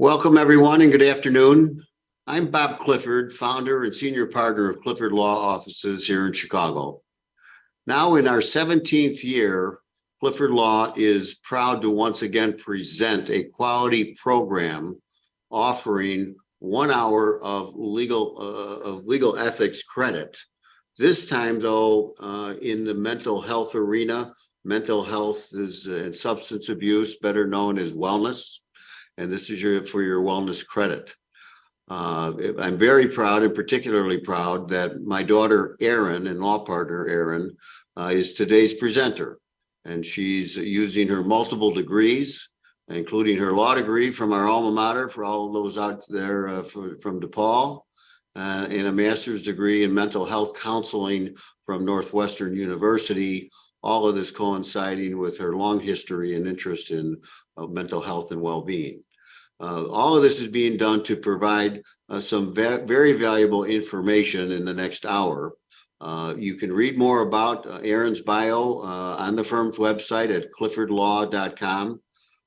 Welcome, everyone, and good afternoon. I'm Bob Clifford, founder and senior partner of Clifford Law Offices here in Chicago. Now in our 17th year, Clifford Law is proud to once again present a quality program offering 1 hour of legal ethics credit. This time, though, in the mental health arena. Mental health is and substance abuse, better known as wellness. And this is for your wellness credit. I'm very proud, and particularly proud, that my daughter Erin and law partner Erin is today's presenter, and she's using her multiple degrees, including her law degree from our alma mater for all of those out there from DePaul, and a master's degree in mental health counseling from Northwestern University. All of this coinciding with her long history and interest in mental health and well-being. All of this is being done to provide some very valuable information in the next hour. You can read more about Erin's bio on the firm's website at cliffordlaw.com,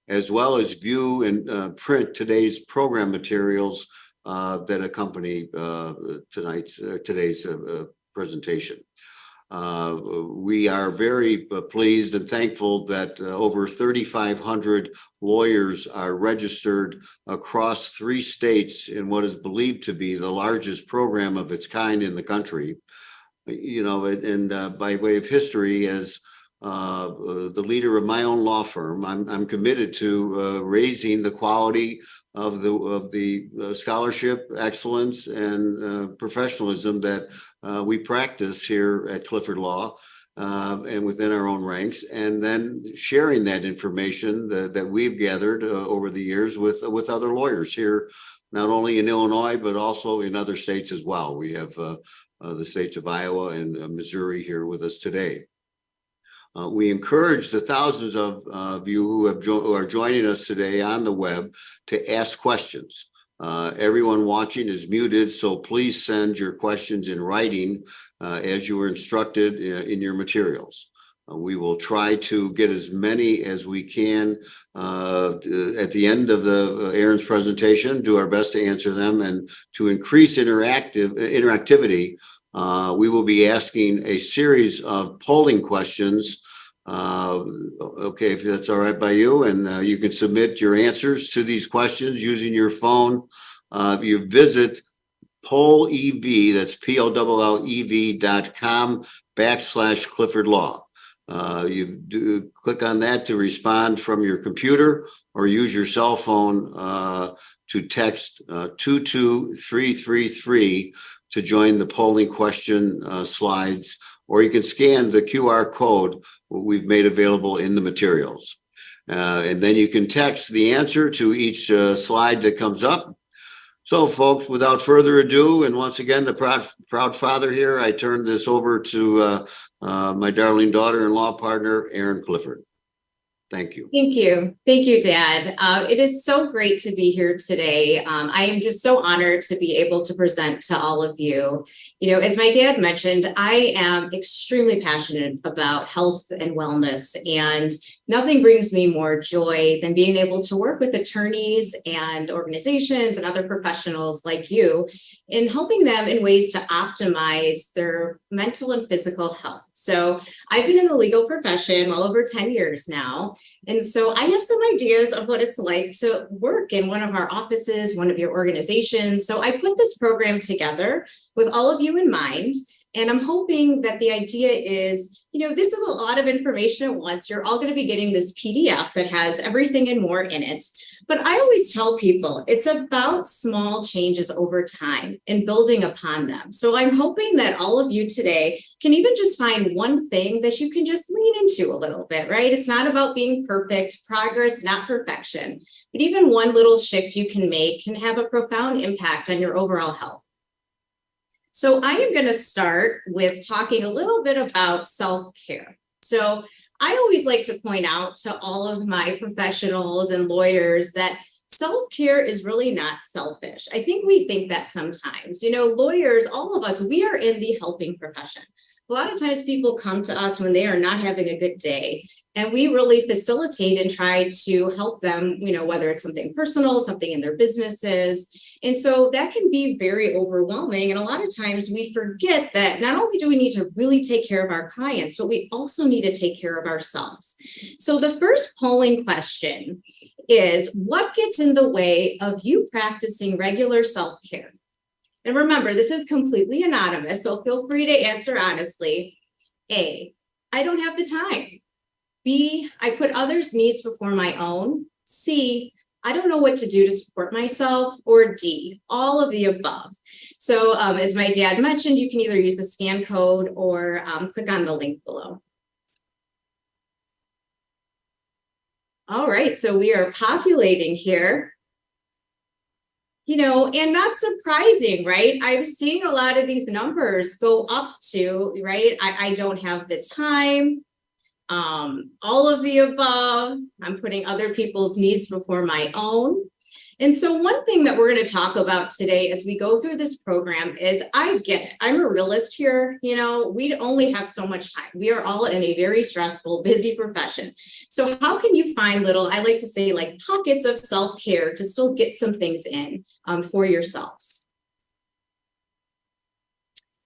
as well as view and print today's program materials that accompany today's presentation. We are very pleased and thankful that over 3,500 lawyers are registered across 3 states in what is believed to be the largest program of its kind in the country. You know, and by way of history, as the leader of my own law firm, I'm committed to raising the quality of the scholarship, excellence, and professionalism that we practice here at Clifford Law and within our own ranks, and then sharing that information that we've gathered over the years with other lawyers here, not only in Illinois, but also in other states as well. We have the states of Iowa and Missouri here with us today. We encourage the thousands of you who are joining us today on the web to ask questions. Everyone watching is muted, so please send your questions in writing as you were instructed in your materials. We will try to get as many as we can at the end of Erin's presentation, do our best to answer them, and to increase interactivity, we will be asking a series of polling questions. Okay, if that's all right by you, and you can submit your answers to these questions using your phone. You visit PollEV, that's POLLEV.com/Clifford Law. You do click on that to respond from your computer, or use your cell phone to text 22333 to join the polling question slides, or you can scan the QR code we've made available in the materials. And then you can text the answer to each slide that comes up. So, folks, without further ado, and once again, the proud father here, I turn this over to my darling daughter and law partner, Erin Clifford. Thank you. Thank you. Thank you, Dad. It is so great to be here today. I am just so honored to be able to present to all of you. You know, as my dad mentioned, I am extremely passionate about health and wellness, and nothing brings me more joy than being able to work with attorneys and organizations and other professionals like you in helping them in ways to optimize their mental and physical health. So I've been in the legal profession well over 10 years now. And so I have some ideas of what it's like to work in one of our offices, one of your organizations. So I put this program together with all of you in mind. And I'm hoping that the idea is, you know, this is a lot of information at once. You're all going to be getting this PDF that has everything and more in it. But I always tell people it's about small changes over time and building upon them. So I'm hoping that all of you today can even just find one thing that you can just lean into a little bit, right? It's not about being perfect, progress, not perfection. But even one little shift you can make can have a profound impact on your overall health. So I am going to start with talking a little bit about self-care. So I always like to point out to all of my professionals and lawyers that self-care is really not selfish. I think we think that sometimes, you know, lawyers, all of us, we are in the helping profession. A lot of times people come to us when they are not having a good day, and we really facilitate and try to help them, whether it's something personal, something in their businesses. And so that can be very overwhelming. And a lot of times we forget that not only do we need to really take care of our clients, but we also need to take care of ourselves. So the first polling question is, what gets in the way of you practicing regular self-care? And remember, this is completely anonymous, so feel free to answer honestly. A, I don't have the time. B, I put others' needs before my own. C, I don't know what to do to support myself. Or D, all of the above. So as my dad mentioned, you can either use the scan code or click on the link below. All right, so we are populating here. And not surprising, right? I'm seeing a lot of these numbers go up to, right? I don't have the time. All of the above. I'm putting other people's needs before my own. And so one thing that we're going to talk about today as we go through this program is, I get it. I'm a realist here. We only have so much time. We are all in a very stressful, busy profession. So how can you find little, I like to say, like pockets of self-care to still get some things in for yourselves?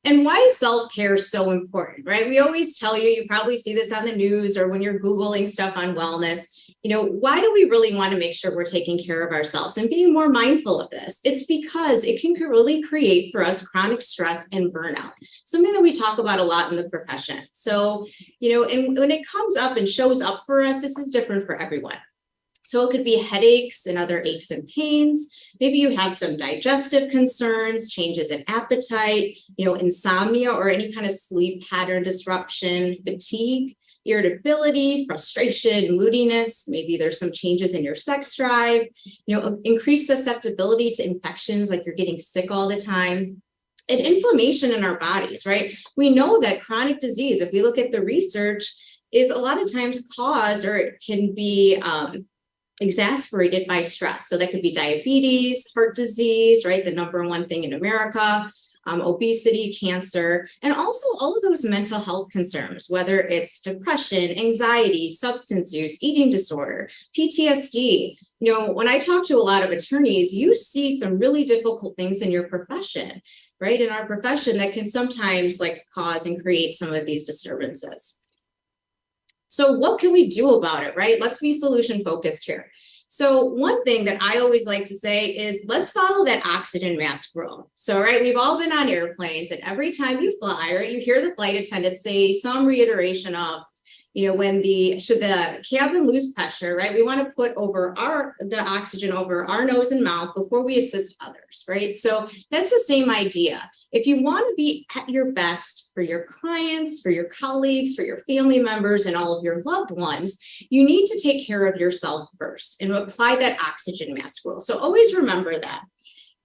And why is self-care so important, right? We always tell you probably see this on the news or when you're Googling stuff on wellness, why do we really want to make sure we're taking care of ourselves and being more mindful of this? It's because it can really create for us chronic stress and burnout, something that we talk about a lot in the profession. So, and when it comes up and shows up for us, this is different for everyone. So it could be headaches and other aches and pains. Maybe you have some digestive concerns, changes in appetite, insomnia or any kind of sleep pattern disruption, fatigue, irritability, frustration, moodiness. Maybe there's some changes in your sex drive, increased susceptibility to infections, like you're getting sick all the time. And inflammation in our bodies, right? We know that chronic disease, if we look at the research, is a lot of times caused or it can be exacerbated by stress. So that could be diabetes, heart disease, right? The number one thing in America, obesity, cancer, and also all of those mental health concerns, whether it's depression, anxiety, substance use, eating disorder, PTSD. When I talk to a lot of attorneys, you see some really difficult things in your profession, right? In our profession that can sometimes cause and create some of these disturbances. So what can we do about it, right? Let's be solution focused here. So one thing that I always like to say is, let's follow that oxygen mask rule. So, right, we've all been on airplanes, and every time you fly, right, you hear the flight attendant say some reiteration of, should the cabin lose pressure, right? We want to put the oxygen over our nose and mouth before we assist others, right? So that's the same idea. If you want to be at your best for your clients, for your colleagues, for your family members, and all of your loved ones, you need to take care of yourself first and apply that oxygen mask rule. So always remember that.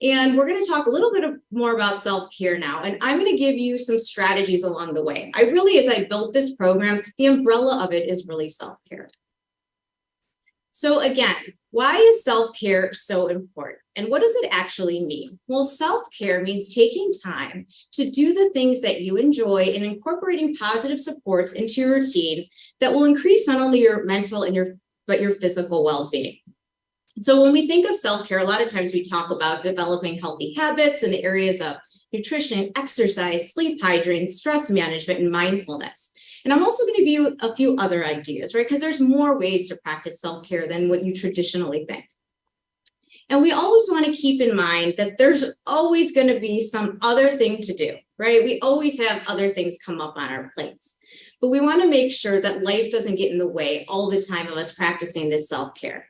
And we're going to talk a little bit more about self-care now. And I'm going to give you some strategies along the way. As I built this program, the umbrella of it is really self-care. So again, why is self-care so important? And what does it actually mean? Well, self-care means taking time to do the things that you enjoy and incorporating positive supports into your routine that will increase not only your mental but your physical well-being. So when we think of self-care, a lot of times we talk about developing healthy habits in the areas of nutrition, exercise, sleep hygiene, stress management, and mindfulness. And I'm also going to give you a few other ideas, right? Because there's more ways to practice self-care than what you traditionally think. And we always want to keep in mind that there's always going to be some other thing to do, right? We always have other things come up on our plates. But we want to make sure that life doesn't get in the way all the time of us practicing this self-care.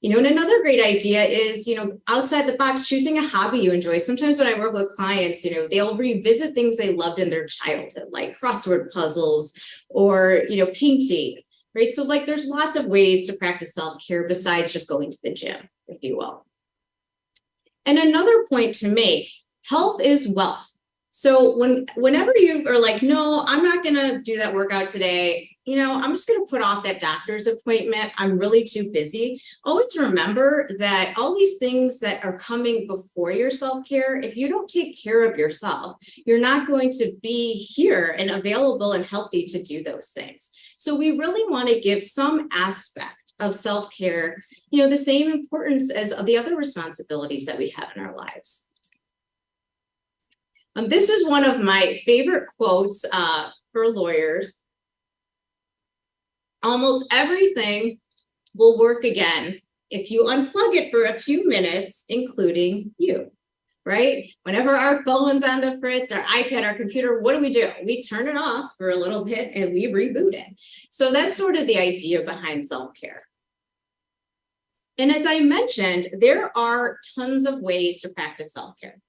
And another great idea is, outside the box, choosing a hobby you enjoy. Sometimes when I work with clients, they'll revisit things they loved in their childhood, like crossword puzzles or, painting, right? So there's lots of ways to practice self-care besides just going to the gym, if you will. And another point to make, health is wealth. So whenever you are like, no, I'm not going to do that workout today, I'm just going to put off that doctor's appointment. I'm really too busy. Always remember that all these things that are coming before your self-care, if you don't take care of yourself, you're not going to be here and available and healthy to do those things. So we really want to give some aspect of self-care, the same importance as the other responsibilities that we have in our lives. This is one of my favorite quotes for lawyers. Almost everything will work again if you unplug it for a few minutes, including you, right? Whenever our phone's on the fritz, our iPad, our computer, what do? We turn it off for a little bit and we reboot it. So that's sort of the idea behind self-care. And as I mentioned, there are tons of ways to practice self-care.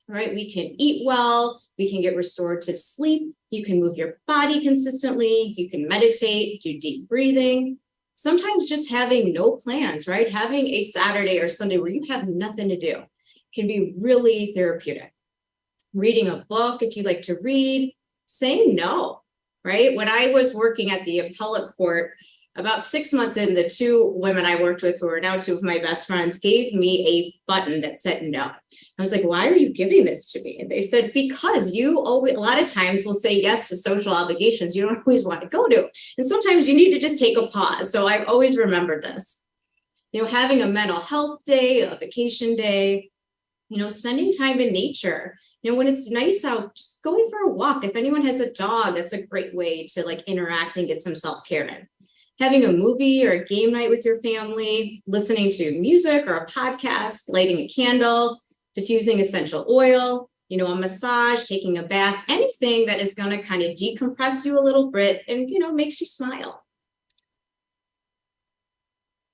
Right? We can eat well, we can get restorative sleep, you can move your body consistently, you can meditate, do deep breathing. Sometimes just having no plans, right? Having a Saturday or Sunday where you have nothing to do can be really therapeutic. Reading a book, if you like to read, saying no, right? When I was working at the appellate court, about 6 months in, the two women I worked with, who are now two of my best friends, gave me a button that said no. I was like, why are you giving this to me? And they said, because you always, a lot of times will say yes to social obligations you don't always want to go to. And sometimes you need to just take a pause. So I've always remembered this. Having a mental health day, a vacation day, spending time in nature. When it's nice out, just going for a walk. If anyone has a dog, that's a great way to interact and get some self-care in. Having a movie or a game night with your family, listening to music or a podcast, lighting a candle, diffusing essential oil, a massage, taking a bath, anything that is going to kind of decompress you a little bit and, makes you smile.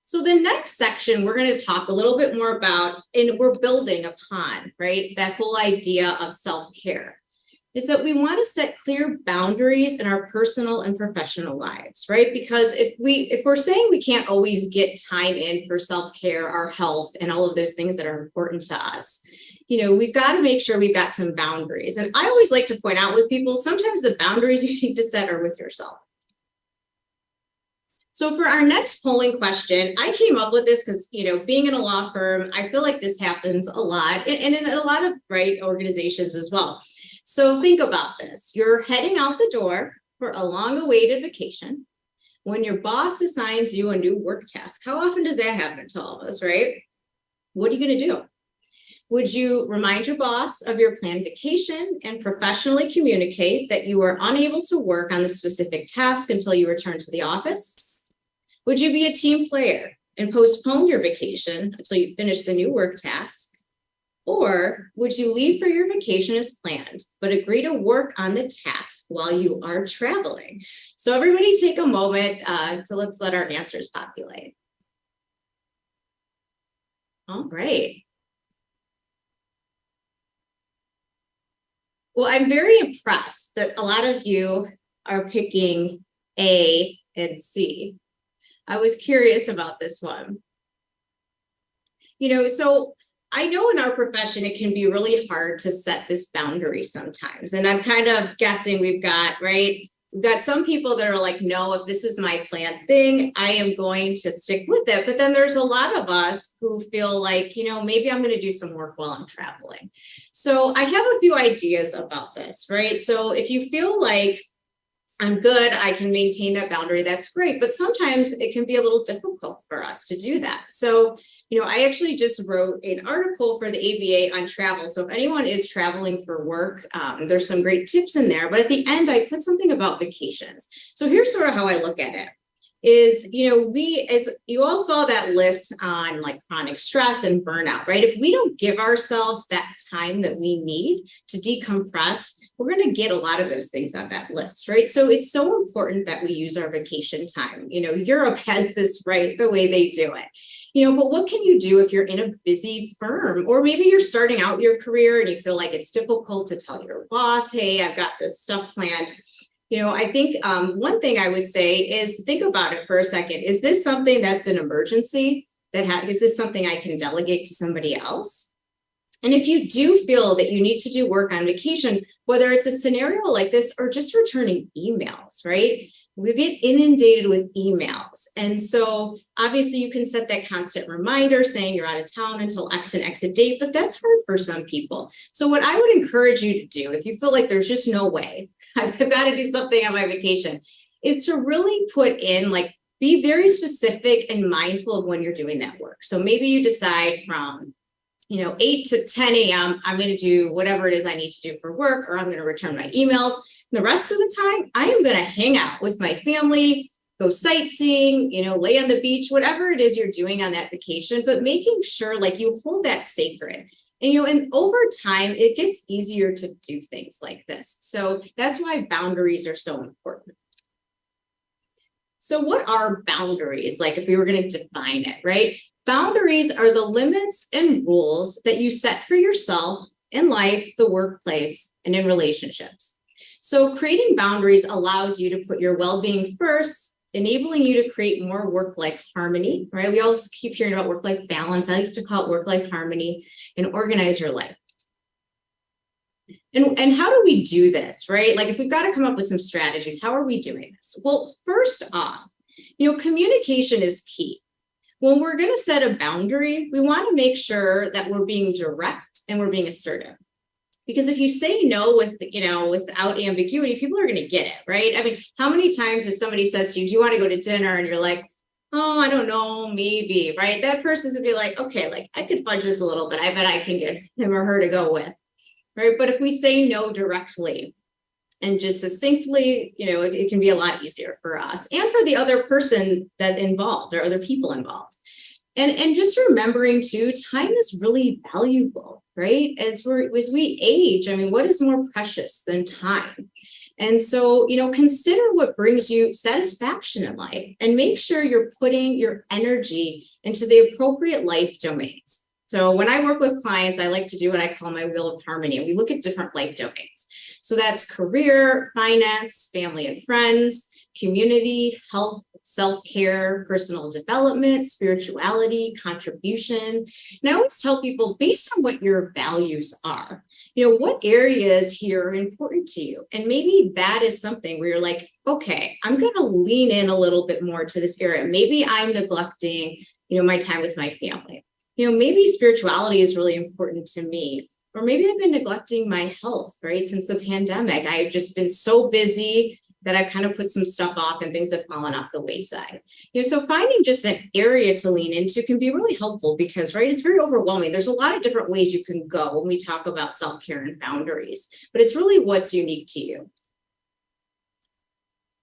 So the next section, we're going to talk a little bit more about, and we're building upon, right, that whole idea of self-care, is that we want to set clear boundaries in our personal and professional lives, right? Because if we're saying we can't always get time in for self-care, our health, and all of those things that are important to us, we've got to make sure we've got some boundaries. And I always like to point out with people, sometimes the boundaries you need to set are with yourself. So for our next polling question, I came up with this because, being in a law firm, I feel like this happens a lot and in a lot of organizations as well. So think about this. You're heading out the door for a long-awaited vacation. When your boss assigns you a new work task, how often does that happen to all of us, right? What are you going to do? Would you remind your boss of your planned vacation and professionally communicate that you are unable to work on the specific task until you return to the office? Would you be a team player and postpone your vacation until you finish the new work task? Or would you leave for your vacation as planned, but agree to work on the task while you are traveling? So everybody take a moment let's let our answers populate. All right. Well, I'm very impressed that a lot of you are picking A and C. I was curious about this one. So I know in our profession, it can be really hard to set this boundary sometimes. And I'm kind of guessing we've got some people that are like, no, if this is my planned thing, I am going to stick with it. But then there's a lot of us who feel like, maybe I'm going to do some work while I'm traveling. So I have a few ideas about this, right? So if you feel like I'm good, I can maintain that boundary, that's great. But sometimes it can be a little difficult for us to do that. So, I actually just wrote an article for the ABA on travel. So if anyone is traveling for work, there's some great tips in there. But at the end, I put something about vacations. So here's sort of how I look at it. Is, as you all saw that list on chronic stress and burnout, right? If we don't give ourselves that time that we need to decompress, we're going to get a lot of those things on that list, right? So it's so important that we use our vacation time. Europe has this, right, the way they do it. But what can you do if you're in a busy firm, or maybe you're starting out your career and you feel like it's difficult to tell your boss, hey, I've got this stuff planned. I think one thing I would say is think about it for a second. Is this something that's an emergency? Is this something I can delegate to somebody else? And if you do feel that you need to do work on vacation, whether it's a scenario like this or just returning emails, right? We get inundated with emails. And so obviously you can set that constant reminder saying you're out of town until X and X a date, but that's hard for some people. So what I would encourage you to do, if you feel like there's just no way, I've got to do something on my vacation, is to really put in, like, be very specific and mindful of when you're doing that work. So maybe you decide from 8 to 10 a.m., I'm going to do whatever it is I need to do for work, or I'm going to return my emails. The rest of the time, I am going to hang out with my family, go sightseeing, lay on the beach, whatever it is you're doing on that vacation, but making sure like you hold that sacred. And over time, it gets easier to do things like this. So that's why boundaries are so important. So what are boundaries? Like if we were going to define it, right? Boundaries are the limits and rules that you set for yourself in life, the workplace, and in relationships. So creating boundaries allows you to put your well-being first, enabling you to create more work-life harmony, right? We always keep hearing about work-life balance. I like to call it work-life harmony, and organize your life. And how do we do this, right? Like if we've got to come up with some strategies, how are we doing this? Well, first off, communication is key. When we're going to set a boundary, we want to make sure that we're being direct and we're being assertive. Because if you say no without ambiguity, people are going to get it, right? I mean, how many times if somebody says to you, do you want to go to dinner? And you're like, oh, I don't know, maybe, right? That person's going to be like, okay, like I could fudge this a little bit. I bet I can get him or her to go with, right? But if we say no directly and just succinctly, it can be a lot easier for us and for the other person that involved or other people involved. And just remembering too, time is really valuable, right? As we age, I mean, what is more precious than time? And so, consider what brings you satisfaction in life and make sure you're putting your energy into the appropriate life domains. So when I work with clients, I like to do what I call my wheel of harmony, and we look at different life domains. So that's career, finance, family and friends, community, health, self-care, personal development, spirituality, contribution. And I always tell people, based on what your values are, what areas here are important to you? And maybe that is something where you're like, okay, I'm going to lean in a little bit more to this area. Maybe I'm neglecting, my time with my family. Maybe spirituality is really important to me. Or maybe I've been neglecting my health, right? Since the pandemic, I've just been so busy that I've kind of put some stuff off and things have fallen off the wayside. So finding just an area to lean into can be really helpful because, right, it's very overwhelming. There's a lot of different ways you can go when we talk about self-care and boundaries, but it's really what's unique to you.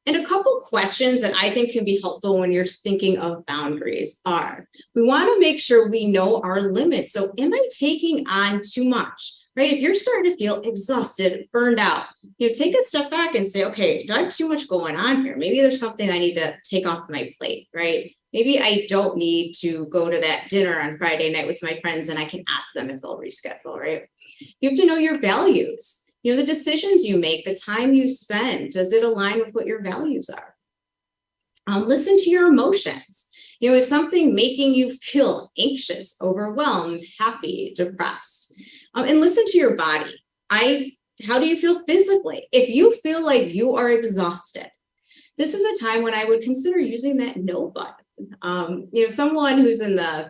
And a couple questions that I think can be helpful when you're thinking of boundaries are, we want to make sure we know our limits. So am I taking on too much, right? If you're starting to feel exhausted, burned out, take a step back and say, okay, do I have too much going on here? Maybe there's something I need to take off my plate, right? Maybe I don't need to go to that dinner on Friday night with my friends and I can ask them if they'll reschedule, right? You have to know your values. The decisions you make, the time you spend, does it align with what your values are? Listen to your emotions. Is something making you feel anxious, overwhelmed, happy, depressed? And listen to your body. How do you feel physically? If you feel like you are exhausted, this is a time when I would consider using that no button. Someone who's in the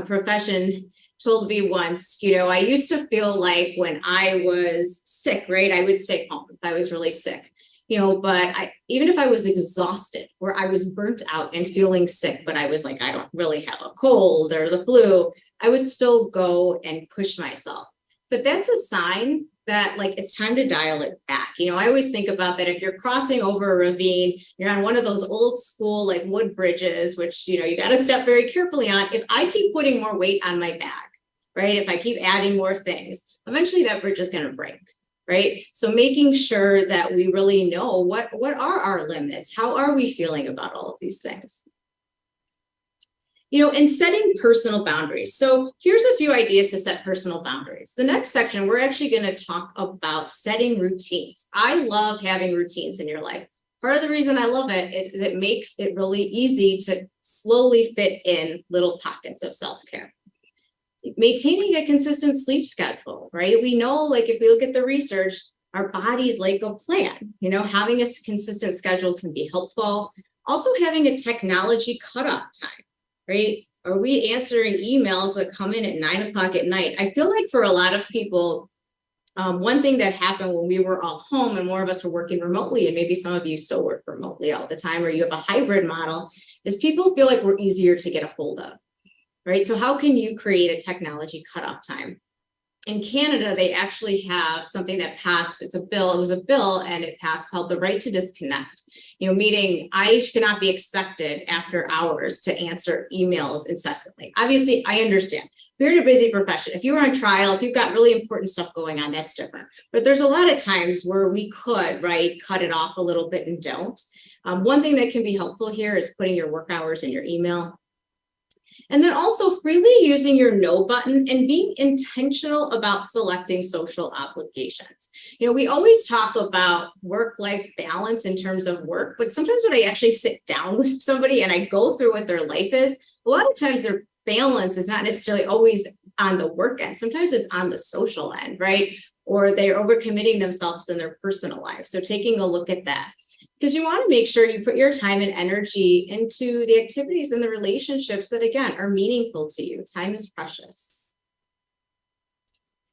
profession told me once, I used to feel like when I was sick, right, I would stay home if I was really sick, but even if I was exhausted or I was burnt out and feeling sick, but I was like, I don't really have a cold or the flu, I would still go and push myself. But that's a sign that like it's time to dial it back. I always think about that if you're crossing over a ravine, you're on one of those old school like wood bridges, which you got to step very carefully on. If I keep putting more weight on my back, right? If I keep adding more things, eventually that bridge is going to break, right? So making sure that we really know what are our limits? How are we feeling about all of these things? And setting personal boundaries. So here's a few ideas to set personal boundaries. The next section, we're actually going to talk about setting routines. I love having routines in your life. Part of the reason I love it is it makes it really easy to slowly fit in little pockets of self-care. Maintaining a consistent sleep schedule, right? We know, like if we look at the research, our bodies like a plan. Having a consistent schedule can be helpful. Also having a technology cutoff time, right? Are we answering emails that come in at 9 o'clock at night? I feel like for a lot of people, one thing that happened when we were all home and more of us were working remotely, and maybe some of you still work remotely all the time, or you have a hybrid model, is people feel like we're easier to get a hold of, right? So how can you create a technology cutoff time? In Canada, they actually have something that passed. It was a bill and it passed called the right to disconnect. Meaning I cannot be expected after hours to answer emails incessantly. Obviously, I understand. We're in a busy profession. If you were on trial, if you've got really important stuff going on, that's different. But there's a lot of times where we could, right, cut it off a little bit and don't. One thing that can be helpful here is putting your work hours in your email. And then also freely using your no button and being intentional about selecting social obligations. We always talk about work-life balance in terms of work, but sometimes when I actually sit down with somebody and I go through what their life is, a lot of times their balance is not necessarily always on the work end. Sometimes it's on the social end, right? Or they're overcommitting themselves in their personal life. So taking a look at that. Because you want to make sure you put your time and energy into the activities and the relationships that, again, are meaningful to you. Time is precious.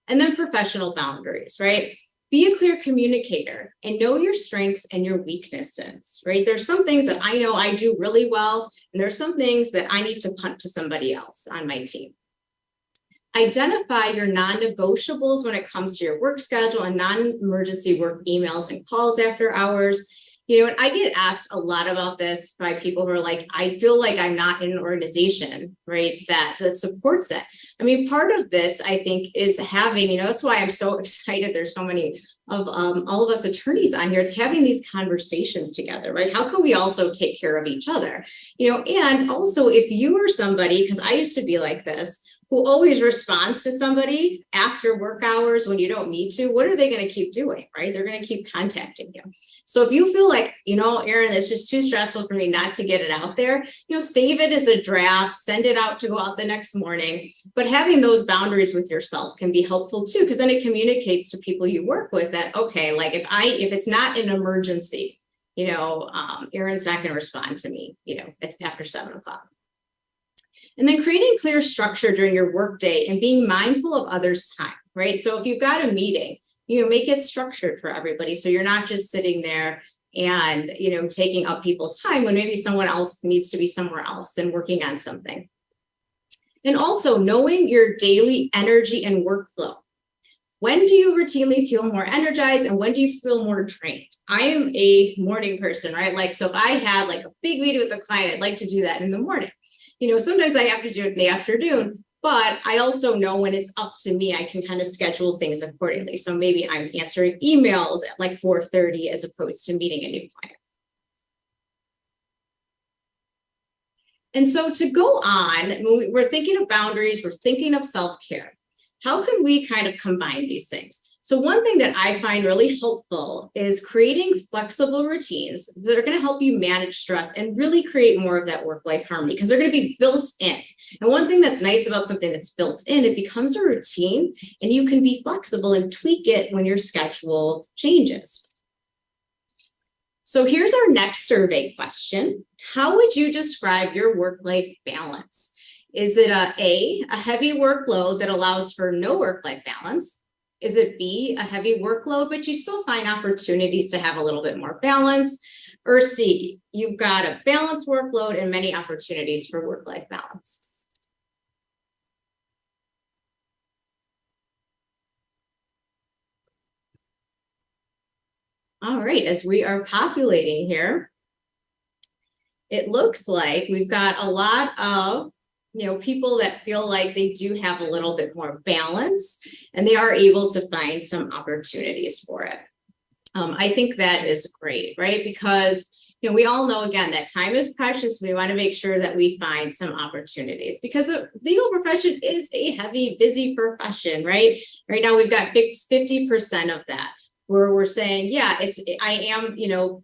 And then professional boundaries, right? Be a clear communicator and know your strengths and your weaknesses, right? There's some things that I know I do really well, and there's some things that I need to punt to somebody else on my team. Identify your non-negotiables when it comes to your work schedule and non-emergency work emails and calls after hours. And I get asked a lot about this by people who are like, I feel like I'm not in an organization, right, that supports that. I mean, part of this, I think, is having, that's why I'm so excited. There's so many of all of us attorneys on here. It's having these conversations together, right? How can we also take care of each other? And also if you are somebody, because I used to be like this, who always responds to somebody after work hours when you don't need to, what are they going to keep doing, right? They're going to keep contacting you. So if you feel like, Erin, it's just too stressful for me not to get it out there, save it as a draft, send it out to go out the next morning. But having those boundaries with yourself can be helpful too, because then it communicates to people you work with that, okay, like if it's not an emergency, Erin's not going to respond to me, it's after 7 o'clock. And then creating clear structure during your workday and being mindful of others' time, right? So if you've got a meeting, make it structured for everybody. So you're not just sitting there and, taking up people's time when maybe someone else needs to be somewhere else and working on something. And also knowing your daily energy and workflow. When do you routinely feel more energized and when do you feel more drained? I am a morning person, right? So if I had a big meeting with a client, I'd like to do that in the morning. Sometimes I have to do it in the afternoon, but I also know when it's up to me, I can kind of schedule things accordingly. So maybe I'm answering emails at 4:30 as opposed to meeting a new client. And so to go on, when we're thinking of boundaries, we're thinking of self-care. How can we kind of combine these things? So one thing that I find really helpful is creating flexible routines that are going to help you manage stress and really create more of that work-life harmony because they're going to be built in. And one thing that's nice about something that's built in, it becomes a routine and you can be flexible and tweak it when your schedule changes. So here's our next survey question. How would you describe your work-life balance? Is it a heavy workload that allows for no work-life balance? Is it B, a heavy workload, but you still find opportunities to have a little bit more balance? Or C, you've got a balanced workload and many opportunities for work-life balance? All right, as we are populating here, it looks like we've got a lot of people that feel like they do have a little bit more balance and they are able to find some opportunities for it. I think that is great, right? Because, we all know, again, that time is precious. We want to make sure that we find some opportunities because the legal profession is a heavy, busy profession, right? Right now, we've got 50% of that where we're saying, yeah, I am,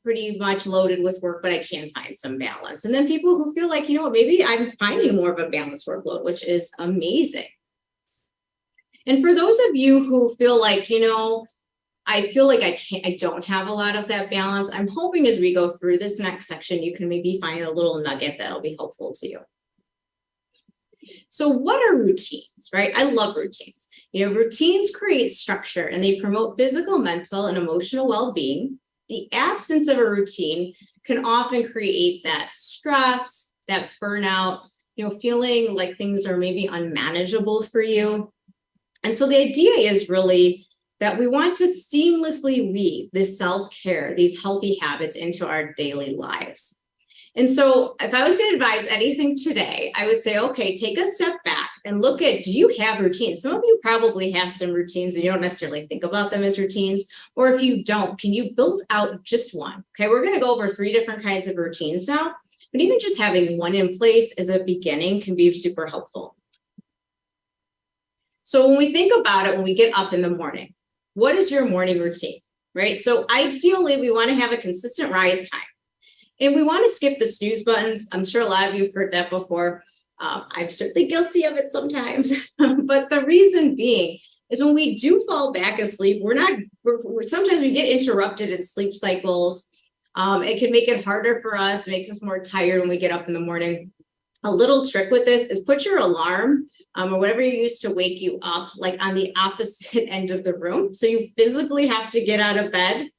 pretty much loaded with work, but I can find some balance. And then people who feel like, maybe I'm finding more of a balanced workload, which is amazing. And for those of you who feel like, I feel like I don't have a lot of that balance. I'm hoping as we go through this next section, you can maybe find a little nugget that'll be helpful to you. So what are routines, right? I love routines. Routines create structure and they promote physical, mental, and emotional well-being. The absence of a routine can often create that stress, that burnout, feeling like things are maybe unmanageable for you. And so the idea is really that we want to seamlessly weave this self-care, these healthy habits into our daily lives. And so if I was going to advise anything today, I would say, okay, take a step back and look at, do you have routines? Some of you probably have some routines and you don't necessarily think about them as routines. Or if you don't, can you build out just one? Okay, we're going to go over 3 different kinds of routines now, but even just having one in place as a beginning can be super helpful. So when we think about it, when we get up in the morning, what is your morning routine, right? So ideally, we want to have a consistent rise time. And we want to skip the snooze buttons. I'm sure a lot of you have heard that before. I'm certainly guilty of it sometimes. But the reason being is when we do fall back asleep, sometimes we get interrupted in sleep cycles. It can make it harder for us, makes us more tired when we get up in the morning. A little trick with this is put your alarm or whatever you use to wake you up, like on the opposite end of the room. So you physically have to get out of bed.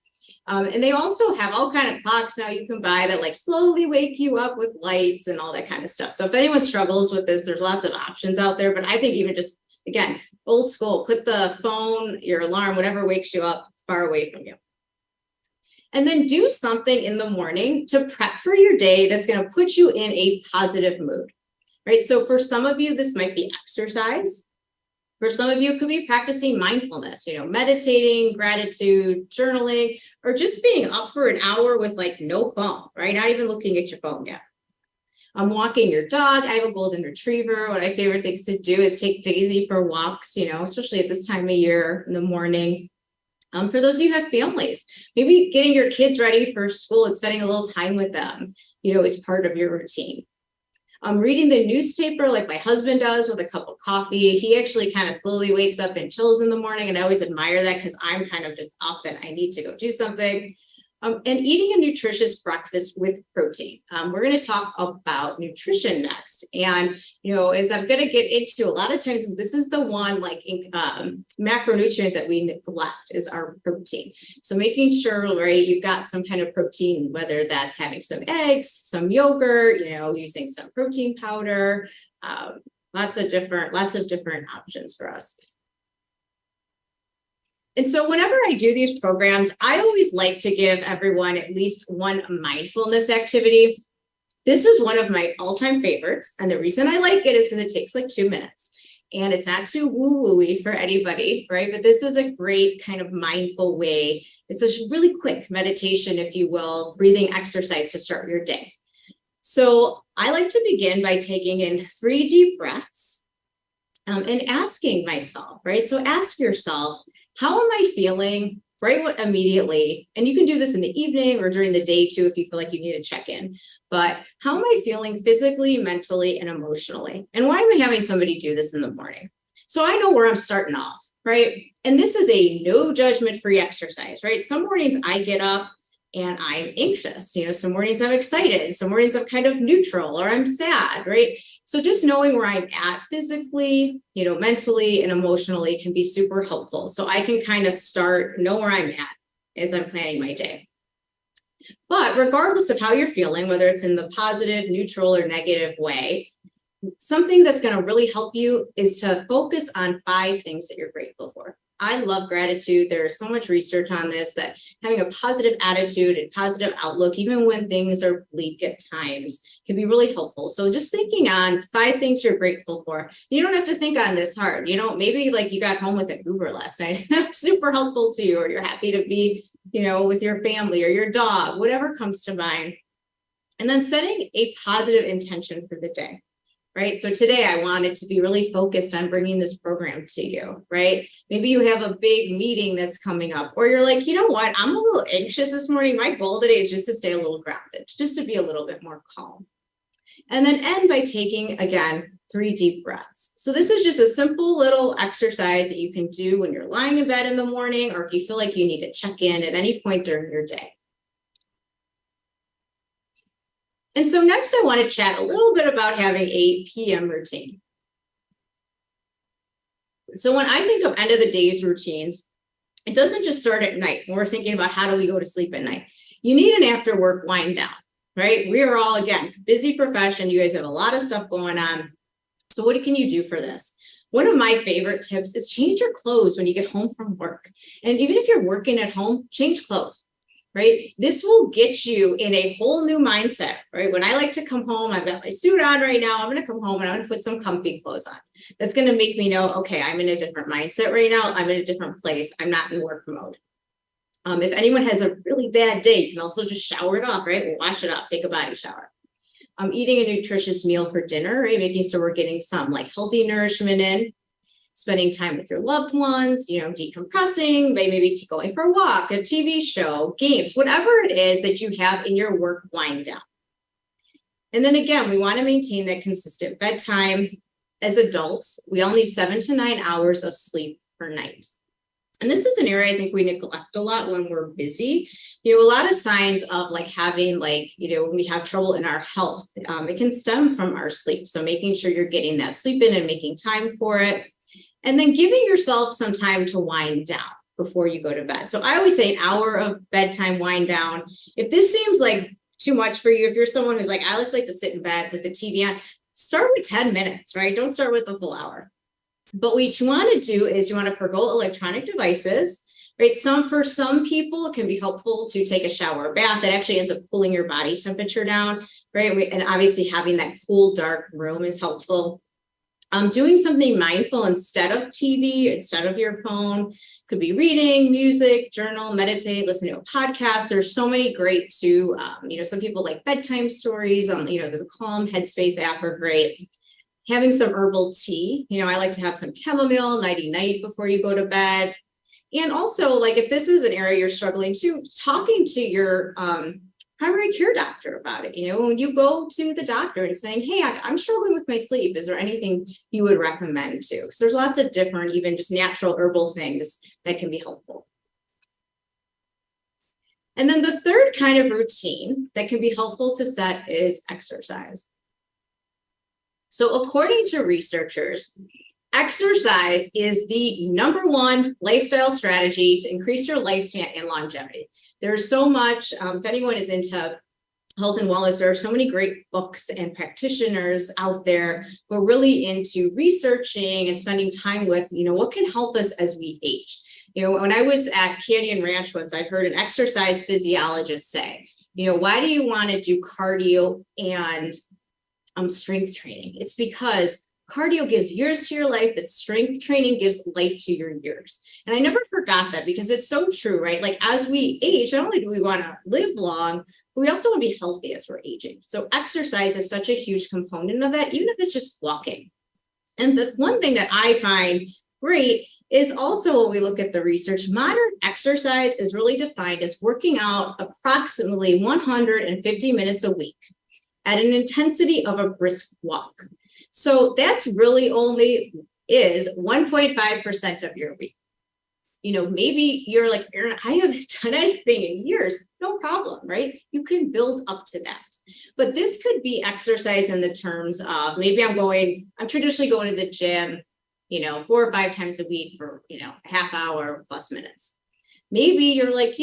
And they also have all kind of clocks now you can buy that like slowly wake you up with lights and all that kind of stuff. So if anyone struggles with this, there's lots of options out there. But I think even just, again, old school, put the phone, your alarm, whatever wakes you up far away from you. And then do something in the morning to prep for your day that's going to put you in a positive mood, right? So for some of you, this might be exercise. For some of you, it could be practicing mindfulness, meditating, gratitude, journaling, or just being up for an hour with like no phone, right? Not even looking at your phone yet. Walking your dog. I have a golden retriever. One of my favorite things to do is take Daisy for walks, especially at this time of year in the morning. For those of you who have families, maybe getting your kids ready for school and spending a little time with them, is part of your routine. Reading the newspaper like my husband does with a cup of coffee. He actually kind of slowly wakes up and chills in the morning. And I always admire that because I'm kind of just up and I need to go do something. And eating a nutritious breakfast with protein. We're going to talk about nutrition next. And, as I'm going to get into, a lot of times, this is the one like macronutrient that we neglect is our protein. So making sure, right, you've got some kind of protein, whether that's having some eggs, some yogurt, using some protein powder, lots of different options for us. And so whenever I do these programs, I always like to give everyone at least one mindfulness activity. This is one of my all-time favorites. And the reason I like it is because it takes like 2 minutes. And it's not too woo-woo-y for anybody, right? But this is a great kind of mindful way. It's a really quick meditation, if you will, breathing exercise to start your day. So I like to begin by taking in 3 deep breaths and asking myself, right? So ask yourself, how am I feeling right immediately? And you can do this in the evening or during the day too, if you feel like you need to check in. But how am I feeling physically, mentally, and emotionally? And why am I having somebody do this in the morning? So I know where I'm starting off, right? And this is a no judgment free exercise, right? Some mornings I get up and I'm anxious, some mornings I'm excited, some mornings I'm kind of neutral or I'm sad, right? So just knowing where I'm at physically, mentally and emotionally can be super helpful. So I can kind of know where I'm at as I'm planning my day. But regardless of how you're feeling, whether it's in the positive, neutral, or negative way, something that's going to really help you is to focus on 5 things that you're grateful for. I love gratitude. There's so much research on this that having a positive attitude and positive outlook, even when things are bleak at times, can be really helpful. So just thinking on 5 things you're grateful for. You don't have to think on this hard. Maybe like you got home with an Uber last night. That's super helpful to you, or you're happy to be, with your family or your dog, whatever comes to mind. And then setting a positive intention for the day. Right. So today I wanted to be really focused on bringing this program to you. Right. Maybe you have a big meeting that's coming up, or you're like, you know what? I'm a little anxious this morning. My goal today is just to stay a little grounded, just to be a little bit more calm. And then end by taking, again, 3 deep breaths. So this is just a simple little exercise that you can do when you're lying in bed in the morning, or if you feel like you need to check in at any point during your day. And so next I want to chat a little bit about having a PM routine. So when I think of end of the days routines, it doesn't just start at night when we're thinking about how do we go to sleep at night. You need an after work wind down, right? We are all, again, busy profession. You guys have a lot of stuff going on. So what can you do for this? One of my favorite tips is change your clothes when you get home from work. And even if you're working at home, change clothes, right? This will get you in a whole new mindset, right? When I like to come home, I've got my suit on right now. I'm going to come home and I'm going to put some comfy clothes on. That's going to make me know, okay, I'm in a different mindset right now. I'm in a different place. I'm not in work mode. If anyone has a really bad day, you can also just shower it off, right? We'll wash it off, take a body shower. Eating a nutritious meal for dinner, right? Making sure we're getting some like healthy nourishment in, spending time with your loved ones, decompressing, maybe going for a walk, a TV show, games, whatever it is that you have in your work wind down. And then again, we want to maintain that consistent bedtime. As adults, we all need 7 to 9 hours of sleep per night. And this is an area I think we neglect a lot when we're busy. A lot of signs of like having when we have trouble in our health, it can stem from our sleep. So making sure you're getting that sleep in and making time for it. And then giving yourself some time to wind down before you go to bed. So I always say an hour of bedtime wind down. If this seems like too much for you, if you're someone who's like, I just like to sit in bed with the TV on, start with 10 minutes, right? Don't start with the full hour. But what you want to do is you want to forgo electronic devices, right? For some people, it can be helpful to take a shower or bath. That actually ends up cooling your body temperature down, right? And obviously having that cool, dark room is helpful. Doing something mindful instead of TV, instead of your phone, could be reading, music, journal, meditate, listen to a podcast. There's so many great too. Some people like bedtime stories on, the Calm Headspace app are great. Having some herbal tea, I like to have some chamomile nighty night before you go to bed. And also, like if this is an area you're struggling to, talking to your primary care doctor about it. When you go to the doctor and saying, hey, I'm struggling with my sleep. Is there anything you would recommend to? Because there's lots of different, even just natural herbal things that can be helpful. And then the third kind of routine that can be helpful to set is exercise. So according to researchers, exercise is the #1 lifestyle strategy to increase your lifespan and longevity. There's so much, if anyone is into health and wellness, there are so many great books and practitioners out there who are really into researching and spending time with, what can help us as we age. When I was at Canyon Ranch once, I heard an exercise physiologist say, why do you want to do cardio and strength training? It's because cardio gives years to your life, but strength training gives life to your years. And I never forgot that because it's so true, right? Like as we age, not only do we want to live long, but we also want to be healthy as we're aging. So exercise is such a huge component of that, even if it's just walking. And the one thing that I find great is also when we look at the research, modern exercise is really defined as working out approximately 150 minutes a week at an intensity of a brisk walk. So that's really only is 1.5% of your week. Maybe you're like, Erin, I haven't done anything in years. No problem, right? You can build up to that. But this could be exercise in the terms of maybe I'm traditionally going to the gym, 4 or 5 times a week for, a half hour plus minutes. Maybe you're like,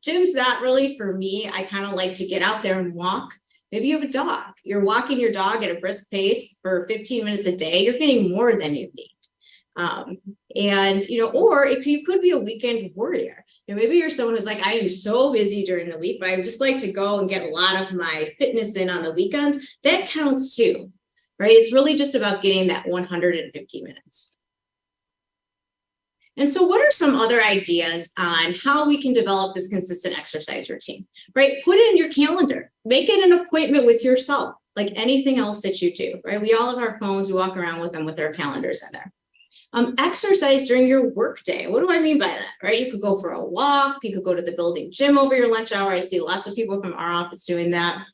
gym's not really for me. I kind of like to get out there and walk. Maybe you have a dog. You're walking your dog at a brisk pace for 15 minutes a day. You're getting more than you need. Or you could be a weekend warrior. Maybe you're someone who's like, I am so busy during the week, but I would just like to go and get a lot of my fitness in on the weekends. That counts too, right? It's really just about getting that 150 minutes. And so what are some other ideas on how we can develop this consistent exercise routine, right? Put it in your calendar, make it an appointment with yourself, like anything else that you do, right? We all have our phones, we walk around with them with our calendars in there. Exercise during your work day. What do I mean by that, right? You could go for a walk, you could go to the building gym over your lunch hour. I see lots of people from our office doing that.